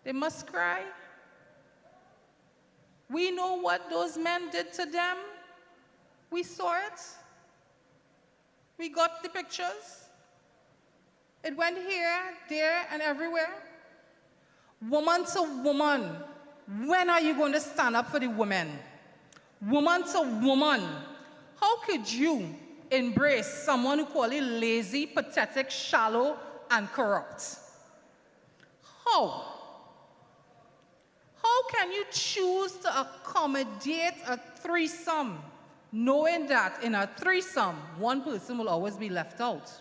They must cry. We know what those men did to them. We saw it. We got the pictures. It went here, there, and everywhere. Woman to woman, when are you going to stand up for the women? Woman to woman, how could you embrace someone who call you lazy, pathetic, shallow, and corrupt? How? How can you choose to accommodate a threesome, knowing that in a threesome, one person will always be left out?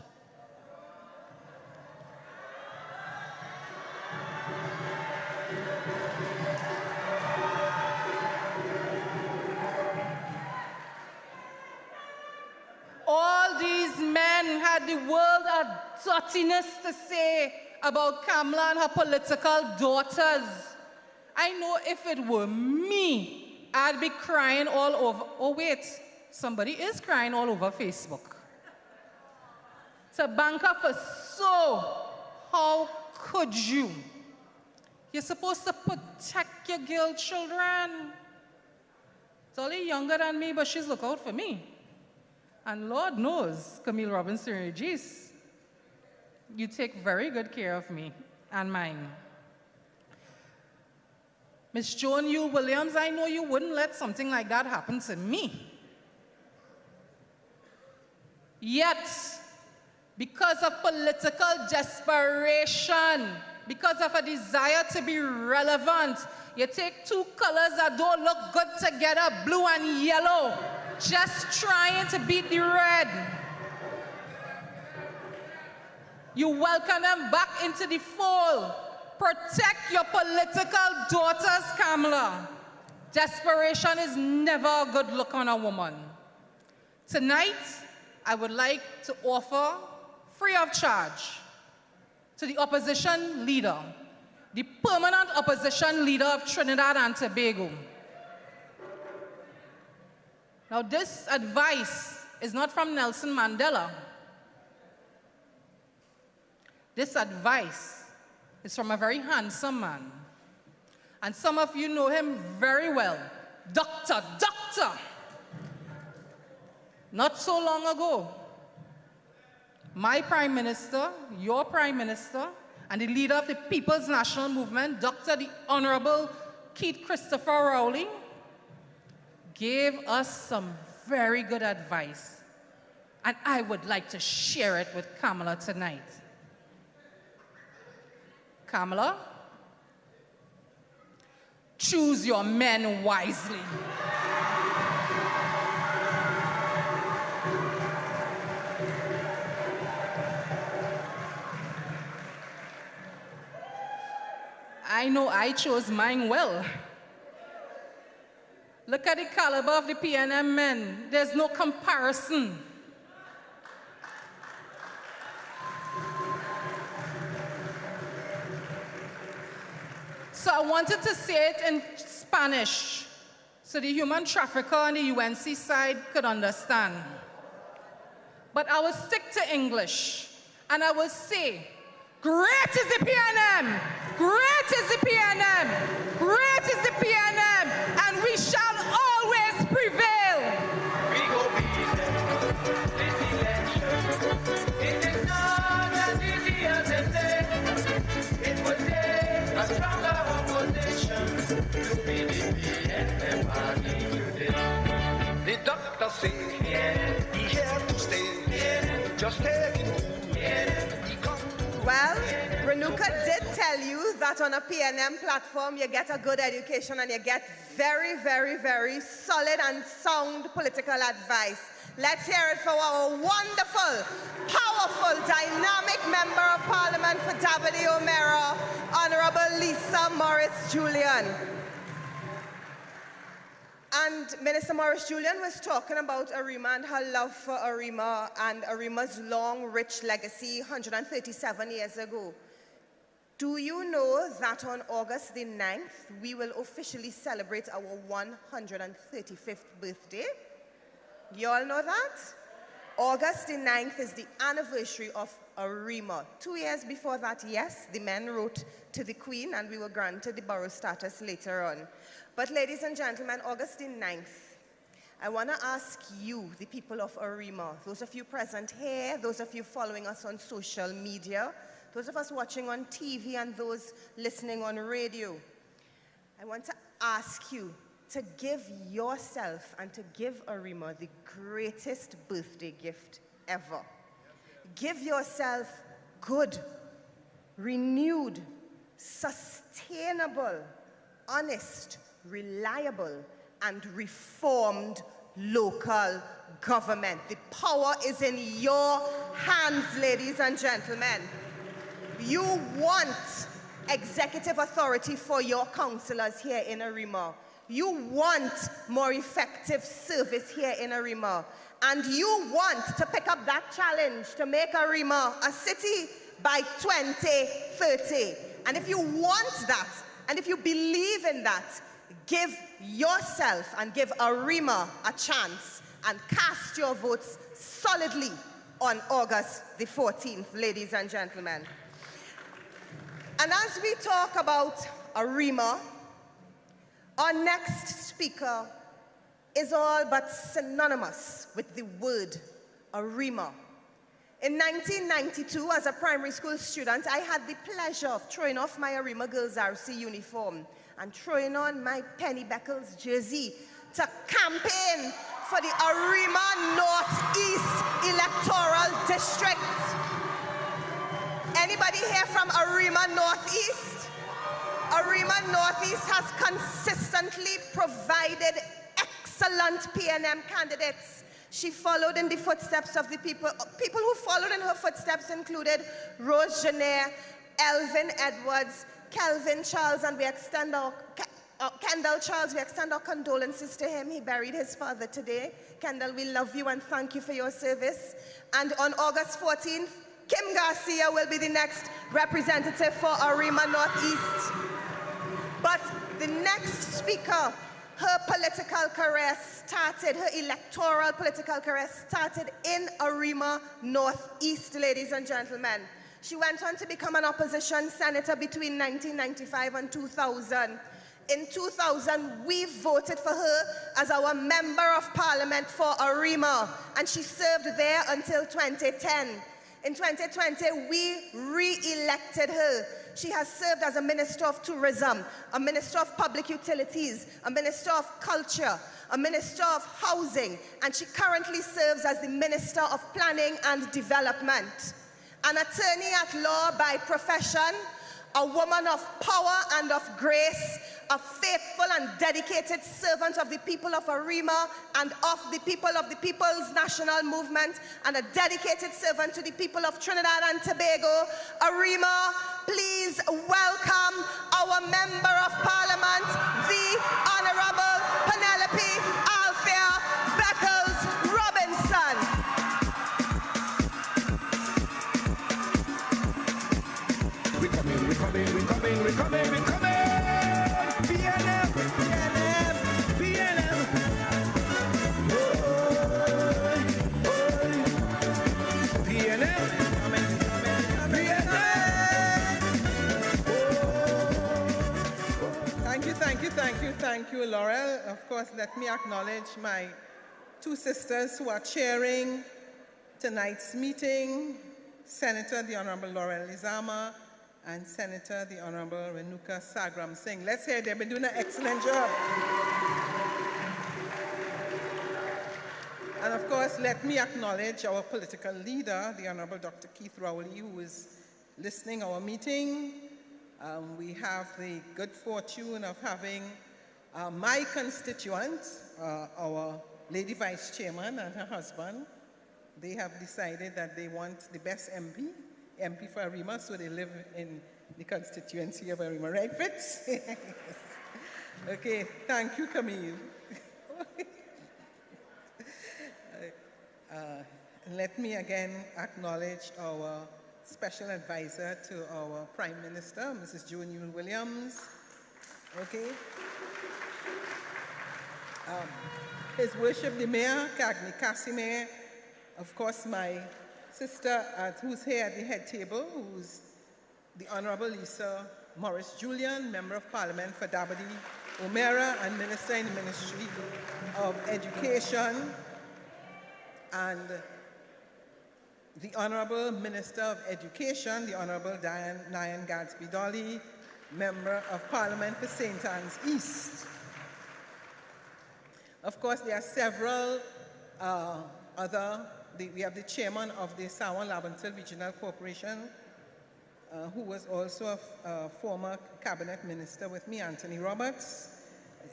All these men had the world of dirtiness to say about Kamala and her political daughters. I know if it were me, I'd be crying all over. Oh wait, somebody is crying all over Facebook. To bank up for so, how could you? You're supposed to protect your girl children. Dolly younger than me, but she's look out for me. And Lord knows, Camille Robinson Regis, you take very good care of me and mine. Miss Joan Yule Williams, I know you wouldn't let something like that happen to me. Yet, because of political desperation, because of a desire to be relevant, you take two colors that don't look good together, blue and yellow, just trying to beat the red. You welcome them back into the fold. Protect your political daughters, Kamala. Desperation is never a good look on a woman. Tonight, I would like to offer, free of charge, to the opposition leader, the permanent opposition leader of Trinidad and Tobago. Now, this advice is not from Nelson Mandela. This advice is from a very handsome man. And some of you know him very well, Doctor. Not so long ago, my Prime Minister, your Prime Minister, and the leader of the People's National Movement, Dr. the Honorable Keith Christopher Rowley, gave us some very good advice. And I would like to share it with Kamala tonight. Kamala, choose your men wisely. I know I chose mine well. Look at the caliber of the PNM men. There's no comparison. So I wanted to say it in Spanish so the human trafficker on the UNC side could understand. But I will stick to English, and I will say, great is the PNM! Great is the PNM! Great is the PNM! And we shall always prevail! We go beat them this election. It is not as easy as they say. It will take a stronger opposition to be the PNM party today. The doctor say, yeah, he here to stay. Yeah, just take it cool. Yeah, he come. Well, Renuka did tell you that on a PNM platform you get a good education and you get very, very, very solid and sound political advice. Let's hear it for our wonderful, powerful, dynamic Member of Parliament for Davide O'Meara, Honorable Lisa Morris-Julian. And Minister Morris-Julian was talking about Arima and her love for Arima and Arima's long, rich legacy 137 years ago. Do you know that on August the 9th, we will officially celebrate our 135th birthday? You all know that? August the 9th is the anniversary of Arima. 2 years before that, yes, the men wrote to the Queen and we were granted the borough status later on. But ladies and gentlemen, August the 9th, I want to ask you, the people of Arima, those of you present here, those of you following us on social media, those of us watching on TV and those listening on radio, I want to ask you to give yourself and to give Arima the greatest birthday gift ever. Give yourself good, renewed, sustainable, honest, reliable, and reformed local government. The power is in your hands, ladies and gentlemen. You want executive authority for your councillors here in Arima. You want more effective service here in Arima. And you want to pick up that challenge to make Arima a city by 2030. And if you want that, and if you believe in that, give yourself and give Arima a chance and cast your votes solidly on August the 14th, ladies and gentlemen. And as we talk about Arima, our next speaker is all but synonymous with the word Arima. In 1992, as a primary school student, I had the pleasure of throwing off my Arima Girls RC uniform and throwing on my Penny Beckles jersey to campaign for the Arima Northeast Electoral District. Anybody here from Arima Northeast? Arima Northeast has consistently provided excellent PNM candidates. She followed in the footsteps of the people who followed in her footsteps included Rose Jenner, Elvin Edwards, Kelvin Charles, and we extend our, Kendall Charles, we extend our condolences to him. He buried his father today. Kendall, we love you and thank you for your service. And on August 14th, Kim Garcia will be the next representative for Arima Northeast. But the next speaker, her political career started, her electoral political career started in Arima Northeast, ladies and gentlemen. She went on to become an opposition senator between 1995 and 2000. In 2000, we voted for her as our member of parliament for Arima, and she served there until 2010. In 2020, we re-elected her. She has served as a Minister of Tourism, a Minister of Public Utilities, a Minister of Culture, a Minister of Housing, and she currently serves as the Minister of Planning and Development. An attorney at law by profession, a woman of power and of grace, a faithful and dedicated servant of the people of Arima and of the People's National Movement, and a dedicated servant to the people of Trinidad and Tobago. Arima, please welcome our Member of Parliament, the Honorable Penelope Althea Beckles Robinson. We're coming. PNM, PNM, PNM. PNM, PNM. Thank you, Laurel. Of course, let me acknowledge my two sisters who are chairing tonight's meeting, Senator the Honorable Laurel Izama and Senator the Honorable Renuka Sagram Singh. Let's hear they've been doing an excellent job. And of course, let me acknowledge our political leader, the Honorable Dr. Keith Rowley, who is listening our meeting. We have the good fortune of having my constituent, our Lady Vice Chairman and her husband. They have decided that they want the best MP for Arima, so they live in the constituency of Arima, right, Fitz? Okay, thank you, Camille. Let me again acknowledge our special advisor to our Prime Minister, Mrs. Joan Yule Williams. Okay. His Worship the Mayor, Cagney Casimir, of course, my sister who's here at the head table, who's the Honorable Lisa Morris Julian, Member of Parliament for Dabadi O'Meara and Minister in the Ministry of Education, and the Honorable Minister of Education, the Honorable Nyan Gadsby Dolly, Member of Parliament for St. Anne's East. Of course, there are several we have the chairman of the Sawan Labantil Regional Corporation, who was also a former cabinet minister with me, Anthony Roberts.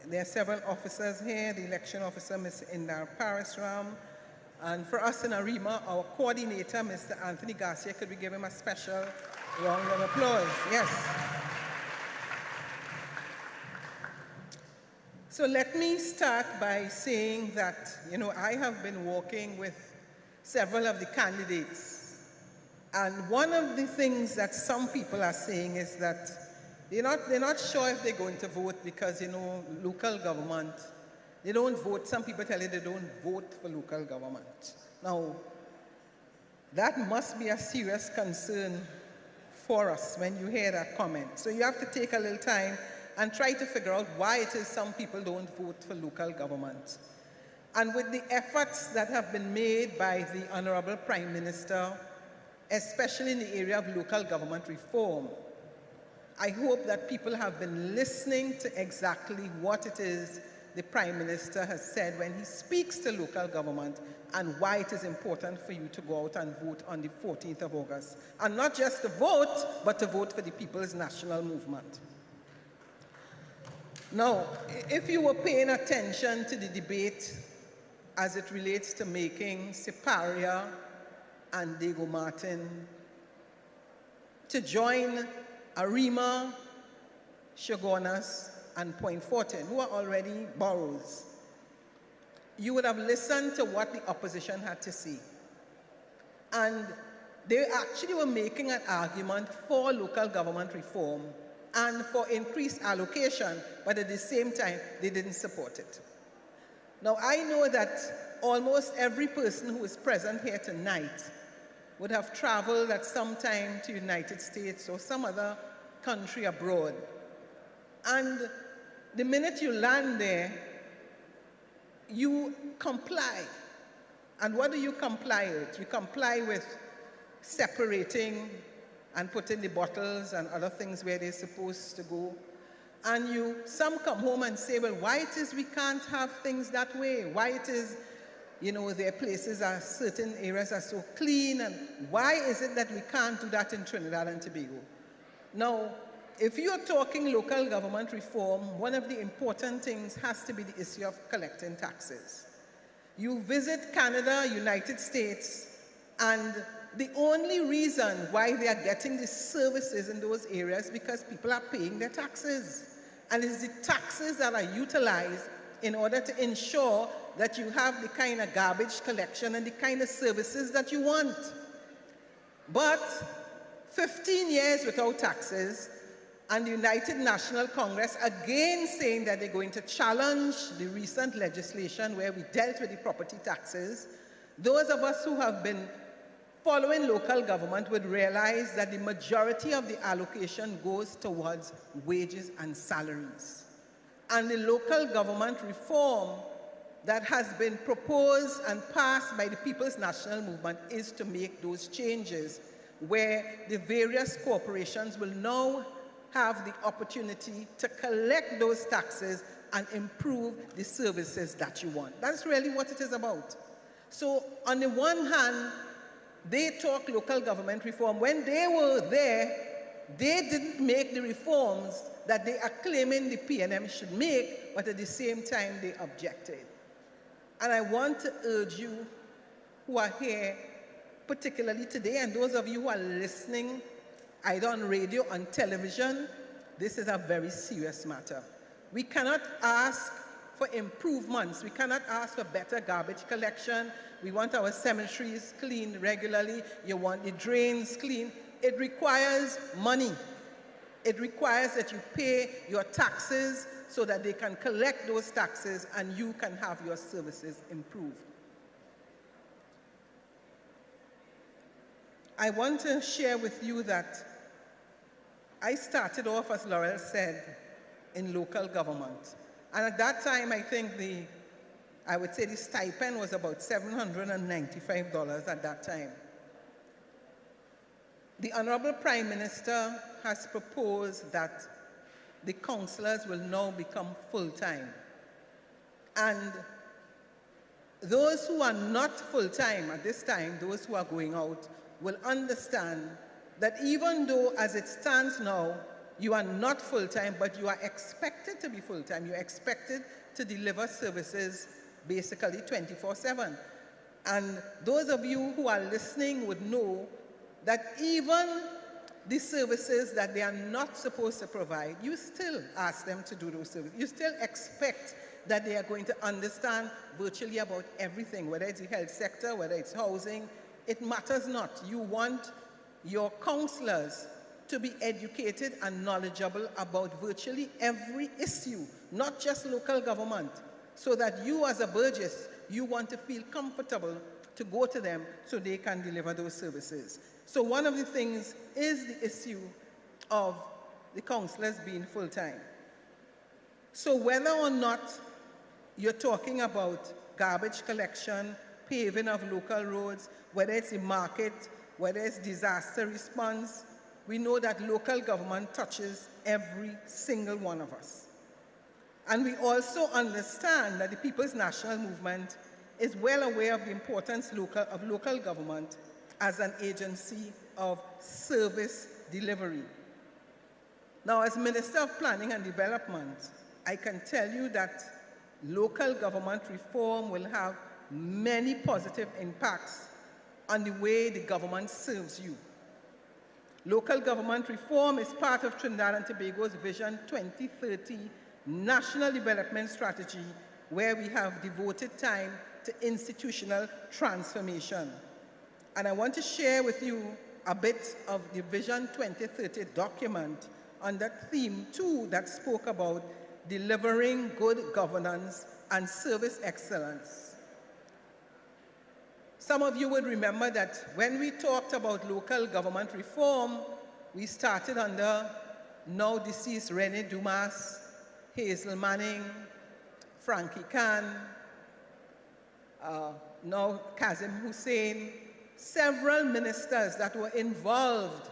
There are several officers here, the election officer, Ms. Indar Parisram, and for us in Arima, our coordinator, Mr. Anthony Garcia. Could we give him a special round of applause? Yes. So let me start by saying that, I have been working with several of the candidates. And one of the things that some people are saying is that they're not sure if they're going to vote because, local government, they don't vote. Some people tell you they don't vote for local government. Now, that must be a serious concern for us when you hear that comment. So you have to take a little time and try to figure out why it is some people don't vote for local government. And with the efforts that have been made by the Honorable Prime Minister, especially in the area of local government reform, I hope that people have been listening to exactly what it is the Prime Minister has said when he speaks to local government and why it is important for you to go out and vote on the 14th of August. And not just to vote, but to vote for the People's National Movement. Now, if you were paying attention to the debate as it relates to making Siparia and Diego Martin to join Arima, Shogunas, and Point Fortin, who are already boroughs, you would have listened to what the opposition had to say. And they actually were making an argument for local government reform and for increased allocation, but at the same time, they didn't support it. Now, I know that almost every person who is present here tonight would have traveled at some time to the United States or some other country abroad. And the minute you land there, you comply. And what do you comply with? You comply with separating and putting the bottles and other things where they're supposed to go. And some come home and say, well, why it is we can't have things that way? Why it is, their places are, certain areas are so clean, and why is it that we can't do that in Trinidad and Tobago? Now, if you're talking local government reform, one of the important things has to be the issue of collecting taxes. You visit Canada, United States, and the only reason why they are getting the services in those areas is because people are paying their taxes. And it's the taxes that are utilized in order to ensure that you have the kind of garbage collection and the kind of services that you want. But 15 years without taxes, and the United National Congress again saying that they're going to challenge the recent legislation where we dealt with the property taxes, those of us who have been following local government would realize that the majority of the allocation goes towards wages and salaries. And the local government reform that has been proposed and passed by the People's National Movement is to make those changes where the various corporations will now have the opportunity to collect those taxes and improve the services that you want. That's really what it is about. So on the one hand, they talk local government reform. When they were there, they didn't make the reforms that they are claiming the PNM should make, but at the same time, they objected. And I want to urge you who are here, particularly today, and those of you who are listening, either on radio, on television, this is a very serious matter. We cannot ask for improvements. We cannot ask for better garbage collection. We want our cemeteries cleaned regularly. You want the drains clean. It requires money. It requires that you pay your taxes so that they can collect those taxes and you can have your services improved. I want to share with you that I started off, as Laurel said, in local government. And at that time, I think I would say the stipend was about $795 at that time. The Honorable Prime Minister has proposed that the councillors will now become full-time. And those who are not full-time at this time, those who are going out, will understand that even though as it stands now, you are not full-time, but you are expected to be full-time. You're expected to deliver services basically 24/7. And those of you who are listening would know that even the services that they are not supposed to provide, you still ask them to do those services. You still expect that they are going to understand virtually about everything, whether it's the health sector, whether it's housing. It matters not. You want your councillors to be educated and knowledgeable about virtually every issue, not just local government, so that you as a Burgess, you want to feel comfortable to go to them so they can deliver those services. So one of the things is the issue of the councillors being full-time. So whether or not you're talking about garbage collection, paving of local roads, whether it's a market, whether it's disaster response, we know that local government touches every single one of us. And we also understand that the People's National Movement is well aware of the importance of local government as an agency of service delivery. Now, as Minister of Planning and Development, I can tell you that local government reform will have many positive impacts on the way the government serves you. Local government reform is part of Trinidad and Tobago's Vision 2030 National Development Strategy, where we have devoted time to institutional transformation. And I want to share with you a bit of the Vision 2030 document on that theme too, that spoke about delivering good governance and service excellence. Some of you would remember that when we talked about local government reform, we started under now deceased Rene Dumas, Hazel Manning, Frankie Khan, now Kazim Hussein, several ministers that were involved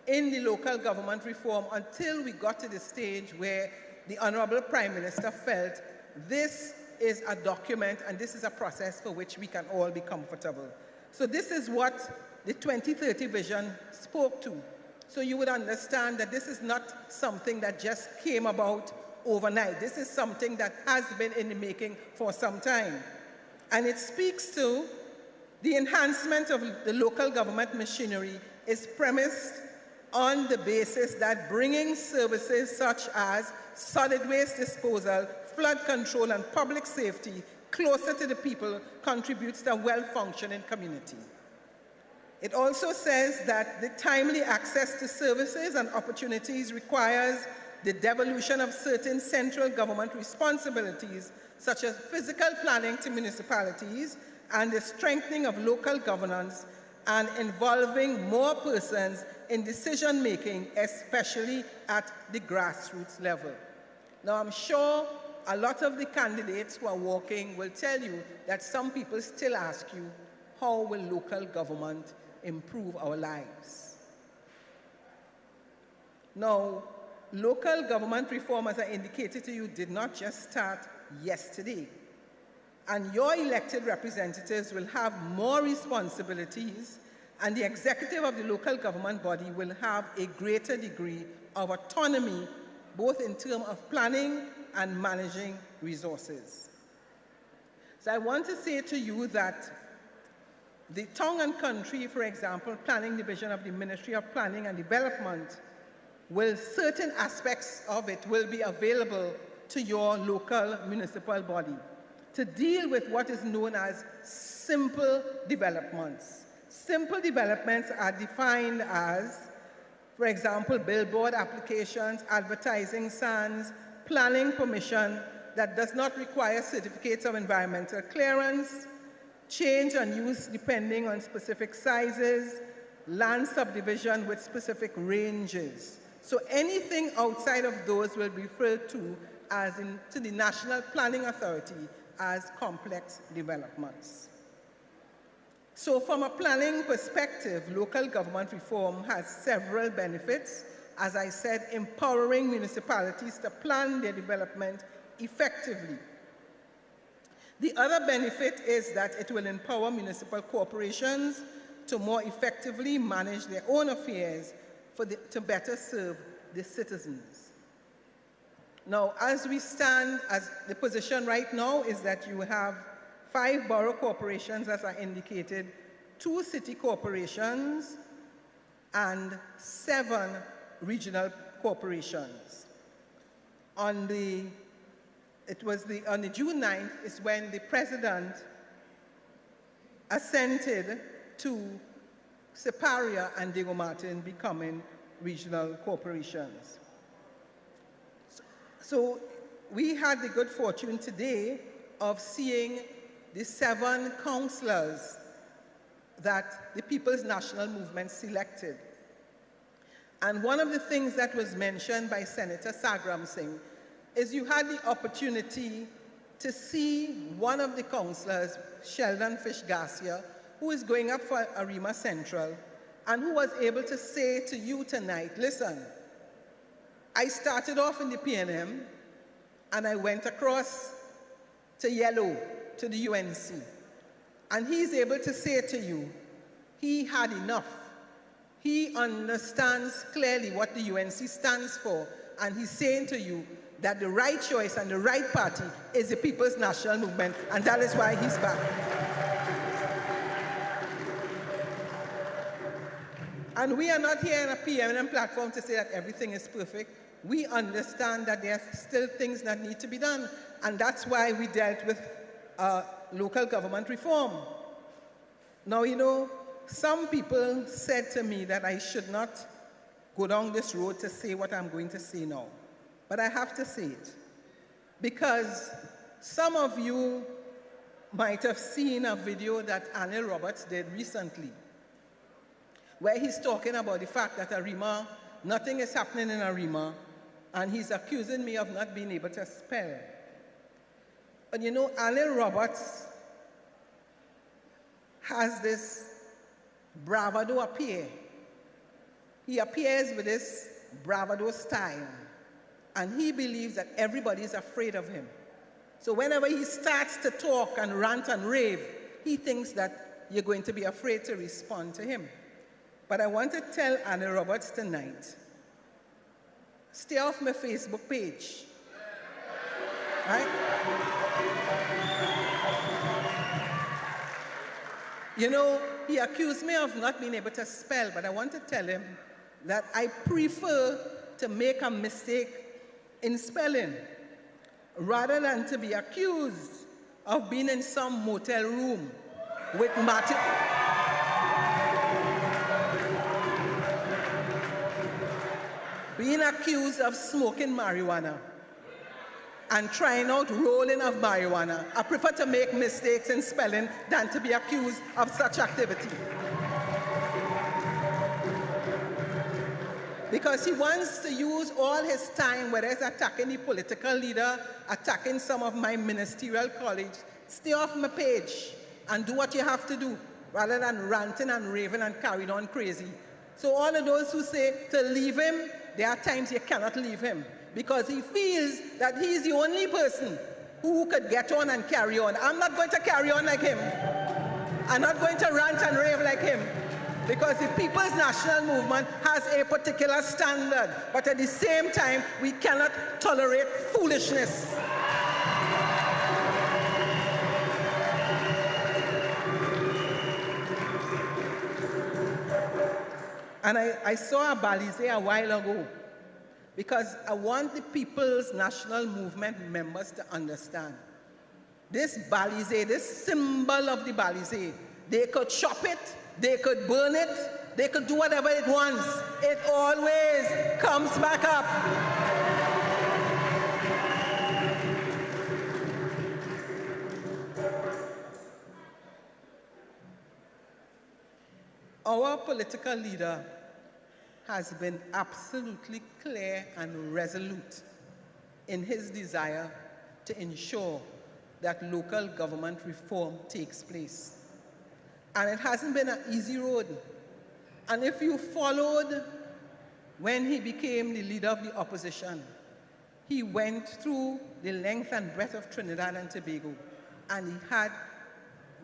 in the local government reform until we got to the stage where the Honorable Prime Minister felt this is a document and this is a process for which we can all be comfortable. So this is what the 2030 vision spoke to. So you would understand that this is not something that just came about overnight. This is something that has been in the making for some time. And it speaks to the enhancement of the local government machinery is premised on the basis that bringing services such as solid waste disposal, flood control, and public safety closer to the people contributes to a well-functioning community. It also says that the timely access to services and opportunities requires the devolution of certain central government responsibilities, such as physical planning to municipalities, and the strengthening of local governance and involving more persons in decision-making, especially at the grassroots level. Now, I'm sure a lot of the candidates who are walking will tell you that some people still ask you, how will local government improve our lives? Now, local government reform, as I indicated to you, did not just start yesterday. And your elected representatives will have more responsibilities, and the executive of the local government body will have a greater degree of autonomy, both in terms of planning and managing resources. So I want to say to you that the Town and Country, for example, Planning Division of the Ministry of Planning and Development, certain aspects of it will be available to your local municipal body to deal with what is known as simple developments. Simple developments are defined as, for example, billboard applications, advertising signs, planning permission that does not require certificates of environmental clearance, change and use depending on specific sizes, land subdivision with specific ranges. So anything outside of those will be referred to to the National Planning Authority as complex developments. So from a planning perspective, local government reform has several benefits. As I said, empowering municipalities to plan their development effectively. The other benefit is that it will empower municipal corporations to more effectively manage their own affairs to better serve the citizens. Now, as we stand, as the position right now is that you have 5 borough corporations, as I indicated, 2 city corporations, and 7 regional corporations. On the June 9th is when the President assented to Separia and Diego Martin becoming regional corporations. So we had the good fortune today of seeing the 7 councillors that the People's National Movement selected. And one of the things that was mentioned by Senator Sagram Singh is you had the opportunity to see one of the councillors, Sheldon Fish Garcia, who is going up for Arima Central, and who was able to say to you tonight, listen, I started off in the PNM, and I went across to Yellow, to the UNC. And he's able to say to you, he had enough. He understands clearly what the UNC stands for, and he's saying to you that the right choice and the right party is the People's National Movement, and that is why he's back. And we are not here on a PNM platform to say that everything is perfect. We understand that there are still things that need to be done, and that's why we dealt with local government reform. Now, you know, some people said to me that I should not go down this road to say what I'm going to say now. But I have to say it, because some of you might have seen a video that Anil Roberts did recently, where he's talking about the fact that Arima, nothing is happening in Arima, and he's accusing me of not being able to spell. But you know, Anil Roberts has this bravado appear. He appears with this bravado style, and he believes that everybody is afraid of him. So whenever he starts to talk and rant and rave, he thinks that you're going to be afraid to respond to him. But I want to tell Anil Roberts tonight, stay off my Facebook page. Right? You know, he accused me of not being able to spell, but I want to tell him that I prefer to make a mistake in spelling rather than to be accused of being in some motel room with Martin. Being accused of smoking marijuana and trying out rolling of marijuana. I prefer to make mistakes in spelling than to be accused of such activity. Because he wants to use all his time, whether it's attacking the political leader, attacking some of my ministerial colleagues. Stay off my page and do what you have to do, rather than ranting and raving and carrying on crazy. So all of those who say to leave him, there are times you cannot leave him, because he feels that he's the only person who could get on and carry on. I'm not going to carry on like him. I'm not going to rant and rave like him, because the People's National Movement has a particular standard, but at the same time, we cannot tolerate foolishness. And I saw a balize a while ago, because I want the People's National Movement members to understand. This balize, this symbol of the balize, they could chop it, they could burn it, they could do whatever it wants. It always comes back up. Our political leader has been absolutely clear and resolute in his desire to ensure that local government reform takes place. And it hasn't been an easy road. And if you followed when he became the leader of the opposition, he went through the length and breadth of Trinidad and Tobago, and he had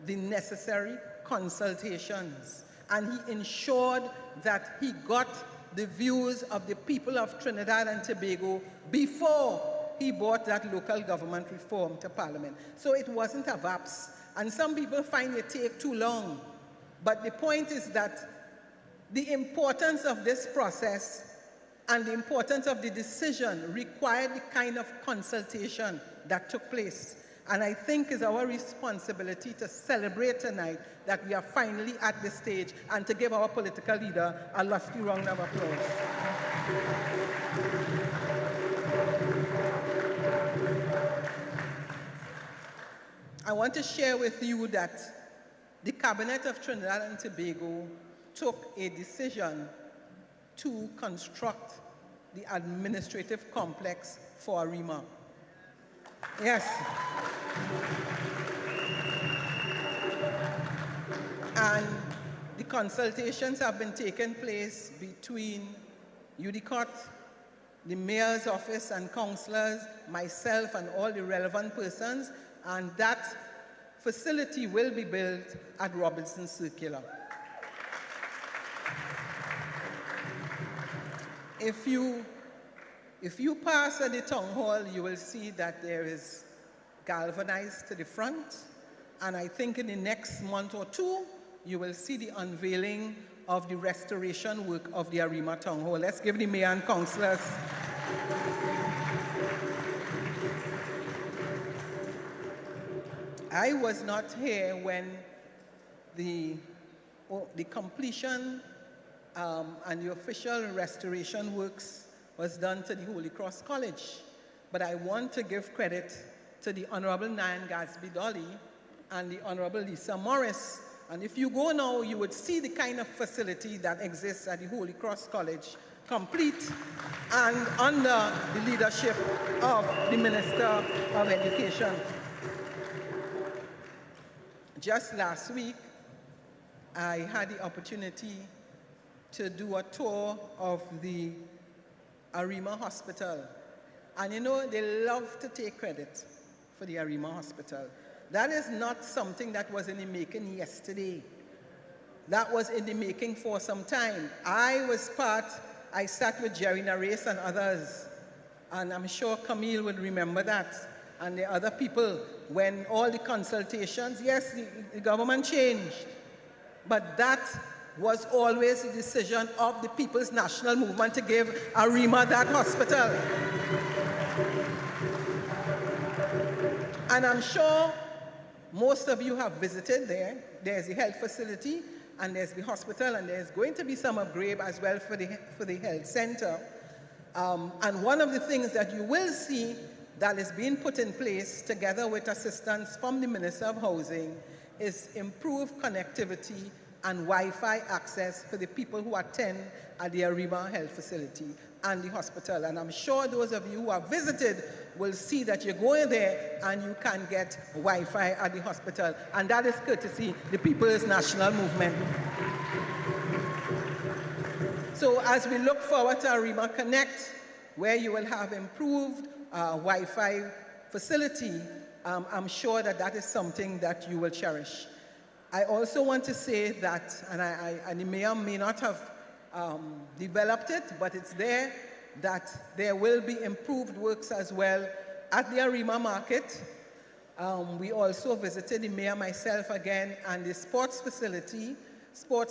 the necessary consultations. And he ensured that he got the views of the people of Trinidad and Tobago before he brought that local government reform to Parliament. So it wasn't a VAPS. And some people find it take too long. But the point is that the importance of this process and the importance of the decision required the kind of consultation that took place. And I think it's our responsibility to celebrate tonight that we are finally at this stage, and to give our political leader a lusty round of applause. I want to share with you that the Cabinet of Trinidad and Tobago took a decision to construct the administrative complex for Arima. Yes. And the consultations have been taking place between UDCOT, the mayor's office and councillors, myself and all the relevant persons, and that facility will be built at Robinson Circular. If you pass at the town hall, you will see that there is galvanized to the front, and I think in the next month or two, you will see the unveiling of the restoration work of the Arima town hall. Let's give the mayor and councillors. I was not here when the completion and the official restoration works was done to the Holy Cross College. But I want to give credit to the Honorable Nyan Gatsby Dolly and the Honorable Lisa Morris. And if you go now, you would see the kind of facility that exists at the Holy Cross College, complete and under the leadership of the Minister of Education. Just last week, I had the opportunity to do a tour of the Arima Hospital. And you know, they love to take credit for the Arima Hospital. That is not something that was in the making yesterday. That was in the making for some time. I sat with Jerry Nares and others, and I'm sure Camille would remember that, and the other people, when all the consultations, yes, the government changed, but that was always the decision of the People's National Movement to give Arima that hospital. And I'm sure most of you have visited there. There's the health facility, and there's the hospital, and there's going to be some upgrade as well for the health center. And one of the things that you will see that is being put in place, together with assistance from the Minister of Housing, is improved connectivity and Wi-Fi access for the people who attend at the Arima Health Facility and the hospital. And I'm sure those of you who have visited will see that you're going there and you can get Wi-Fi at the hospital. And that is courtesy the People's National Movement. So as we look forward to Arima Connect, where you will have improved Wi-Fi facility, I'm sure that that is something that you will cherish. I also want to say that, and the mayor may not have developed it, but it's there, that there will be improved works as well at the Arima market. We also visited, the mayor, myself again, and the sports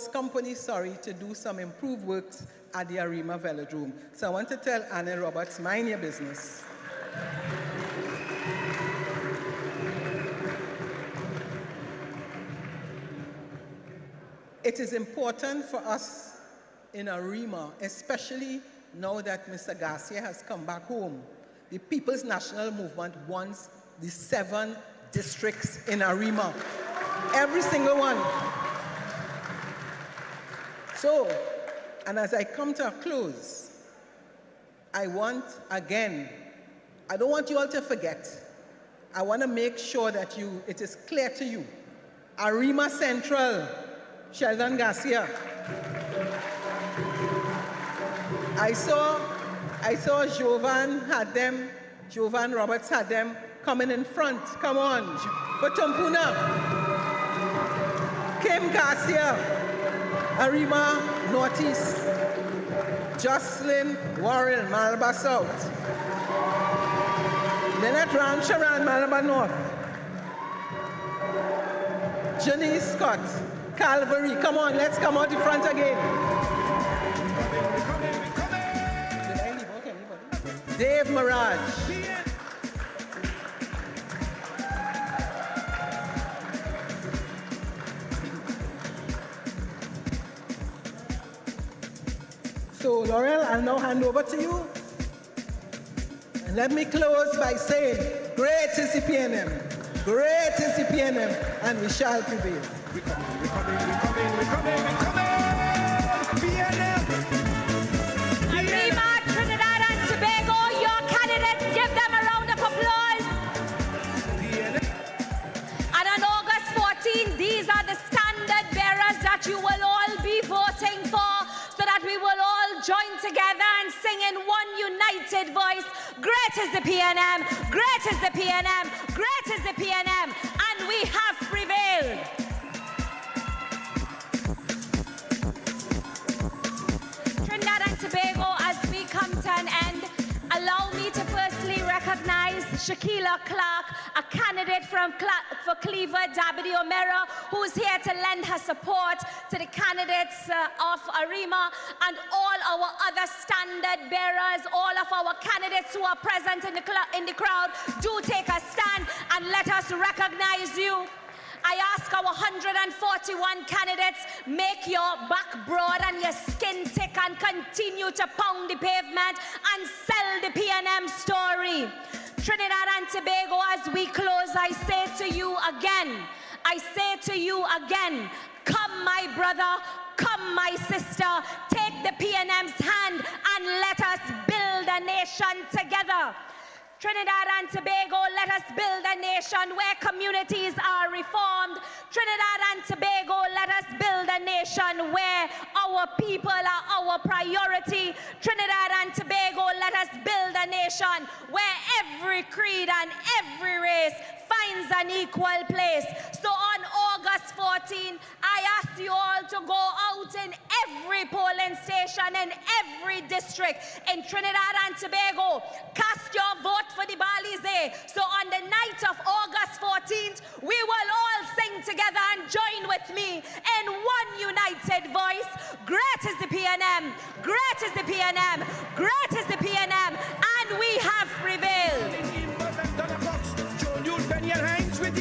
company, to do some improved works at the Arima Velodrome. So I want to tell Anna Roberts, mind your business. It is important for us in Arima, especially now that Mr. Garcia has come back home. The People's National Movement wants the 7 districts in Arima, every single one. So, and as I come to a close, I want, again, I don't want you all to forget. I want to make sure that it is clear to you. Arima Central, Sheldon Garcia. I saw Jovan Roberts had them coming in front. Come on, Potumpuna. Kim Garcia, Arima Northeast. Jocelyn Warren, Malabar South. Lynette Ramcharan, Malabar North. Janice Scott, Calvary. Come on, let's come out in front again. Dave Mirage. So, Laurel, I'll now hand over to you. And let me close by saying, great is the PNM, great is the PNM, and we shall prevail. We're coming. PNM. Arima, Trinidad and Tobago, your candidates, give them a round of applause. And on August 14, these are the standard bearers that you will all be voting for, so that we will all join together and sing in one united voice. Great is the PNM, great is the PNM, great is the PNM, and we have prevailed. Trinidad and Tobago, as we come to an end, allow me to firstly recognize Shakila Clark, a candidate for Cleaver, Dabity O'Meara, who's here to lend her support to the candidates of Arima, and all our other standard bearers, all of our candidates who are present in the crowd. Do take a stand and let us recognize you. I ask our 141 candidates, make your back broad and your skin thick and continue to pound the pavement and sell the PNM story. Trinidad and Tobago, as we close, I say to you again, come my brother, come my sister, take the PNM's hand and let us build a nation together. Trinidad and Tobago, let us build a nation where communities are reformed. Trinidad and Tobago, let us build a nation where our people are our priority. Trinidad and Tobago, let us build a nation where every creed and every race finds an equal place. So on August 14, I ask you all to go out in every polling station in every district in Trinidad and Tobago. Cast your vote for the Balize. So on the night of August 14th, we will all sing together and join with me in one united voice. Great is the PNM, great is the PNM, great is the PNM, and we have prevailed.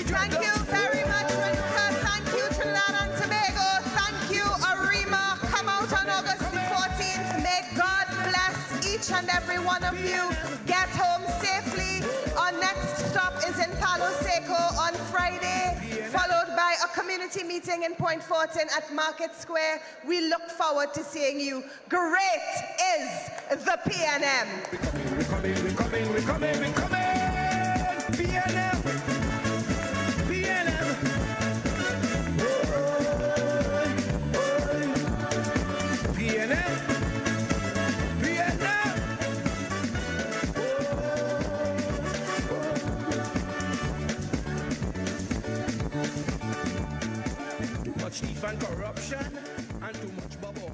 Thank you very much, Renata. Thank you, Trinidad and Tobago. Thank you, Arima. Come out on August the 14th. May God bless each and every one of you. Get home safely. Our next stop is in Palo Seco on Friday, followed by a community meeting in Point Fortin at Market Square. We look forward to seeing you. Great is the PNM. We're coming. PNM. Thief and corruption and too much bubble.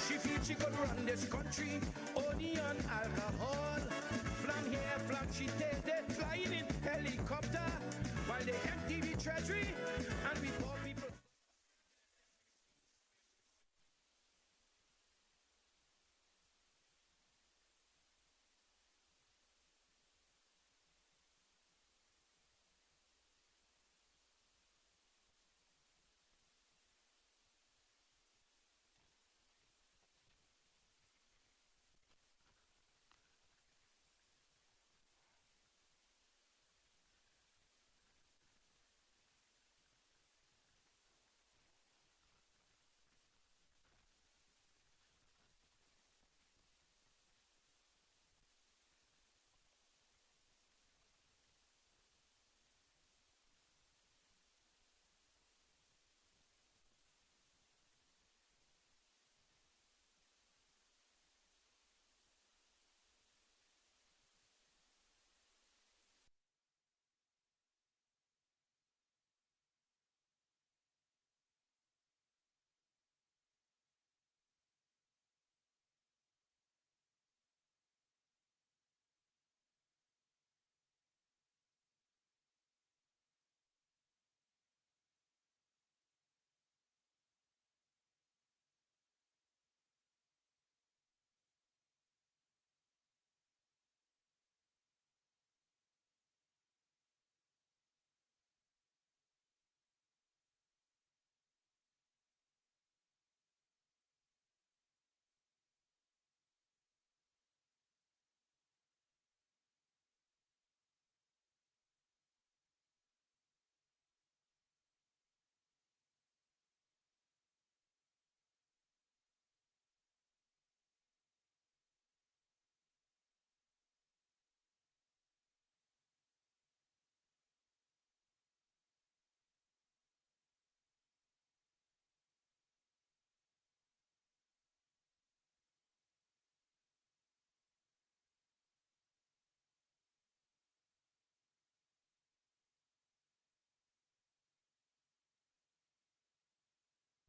She feels she could run this country only on alcohol. From here, she takes.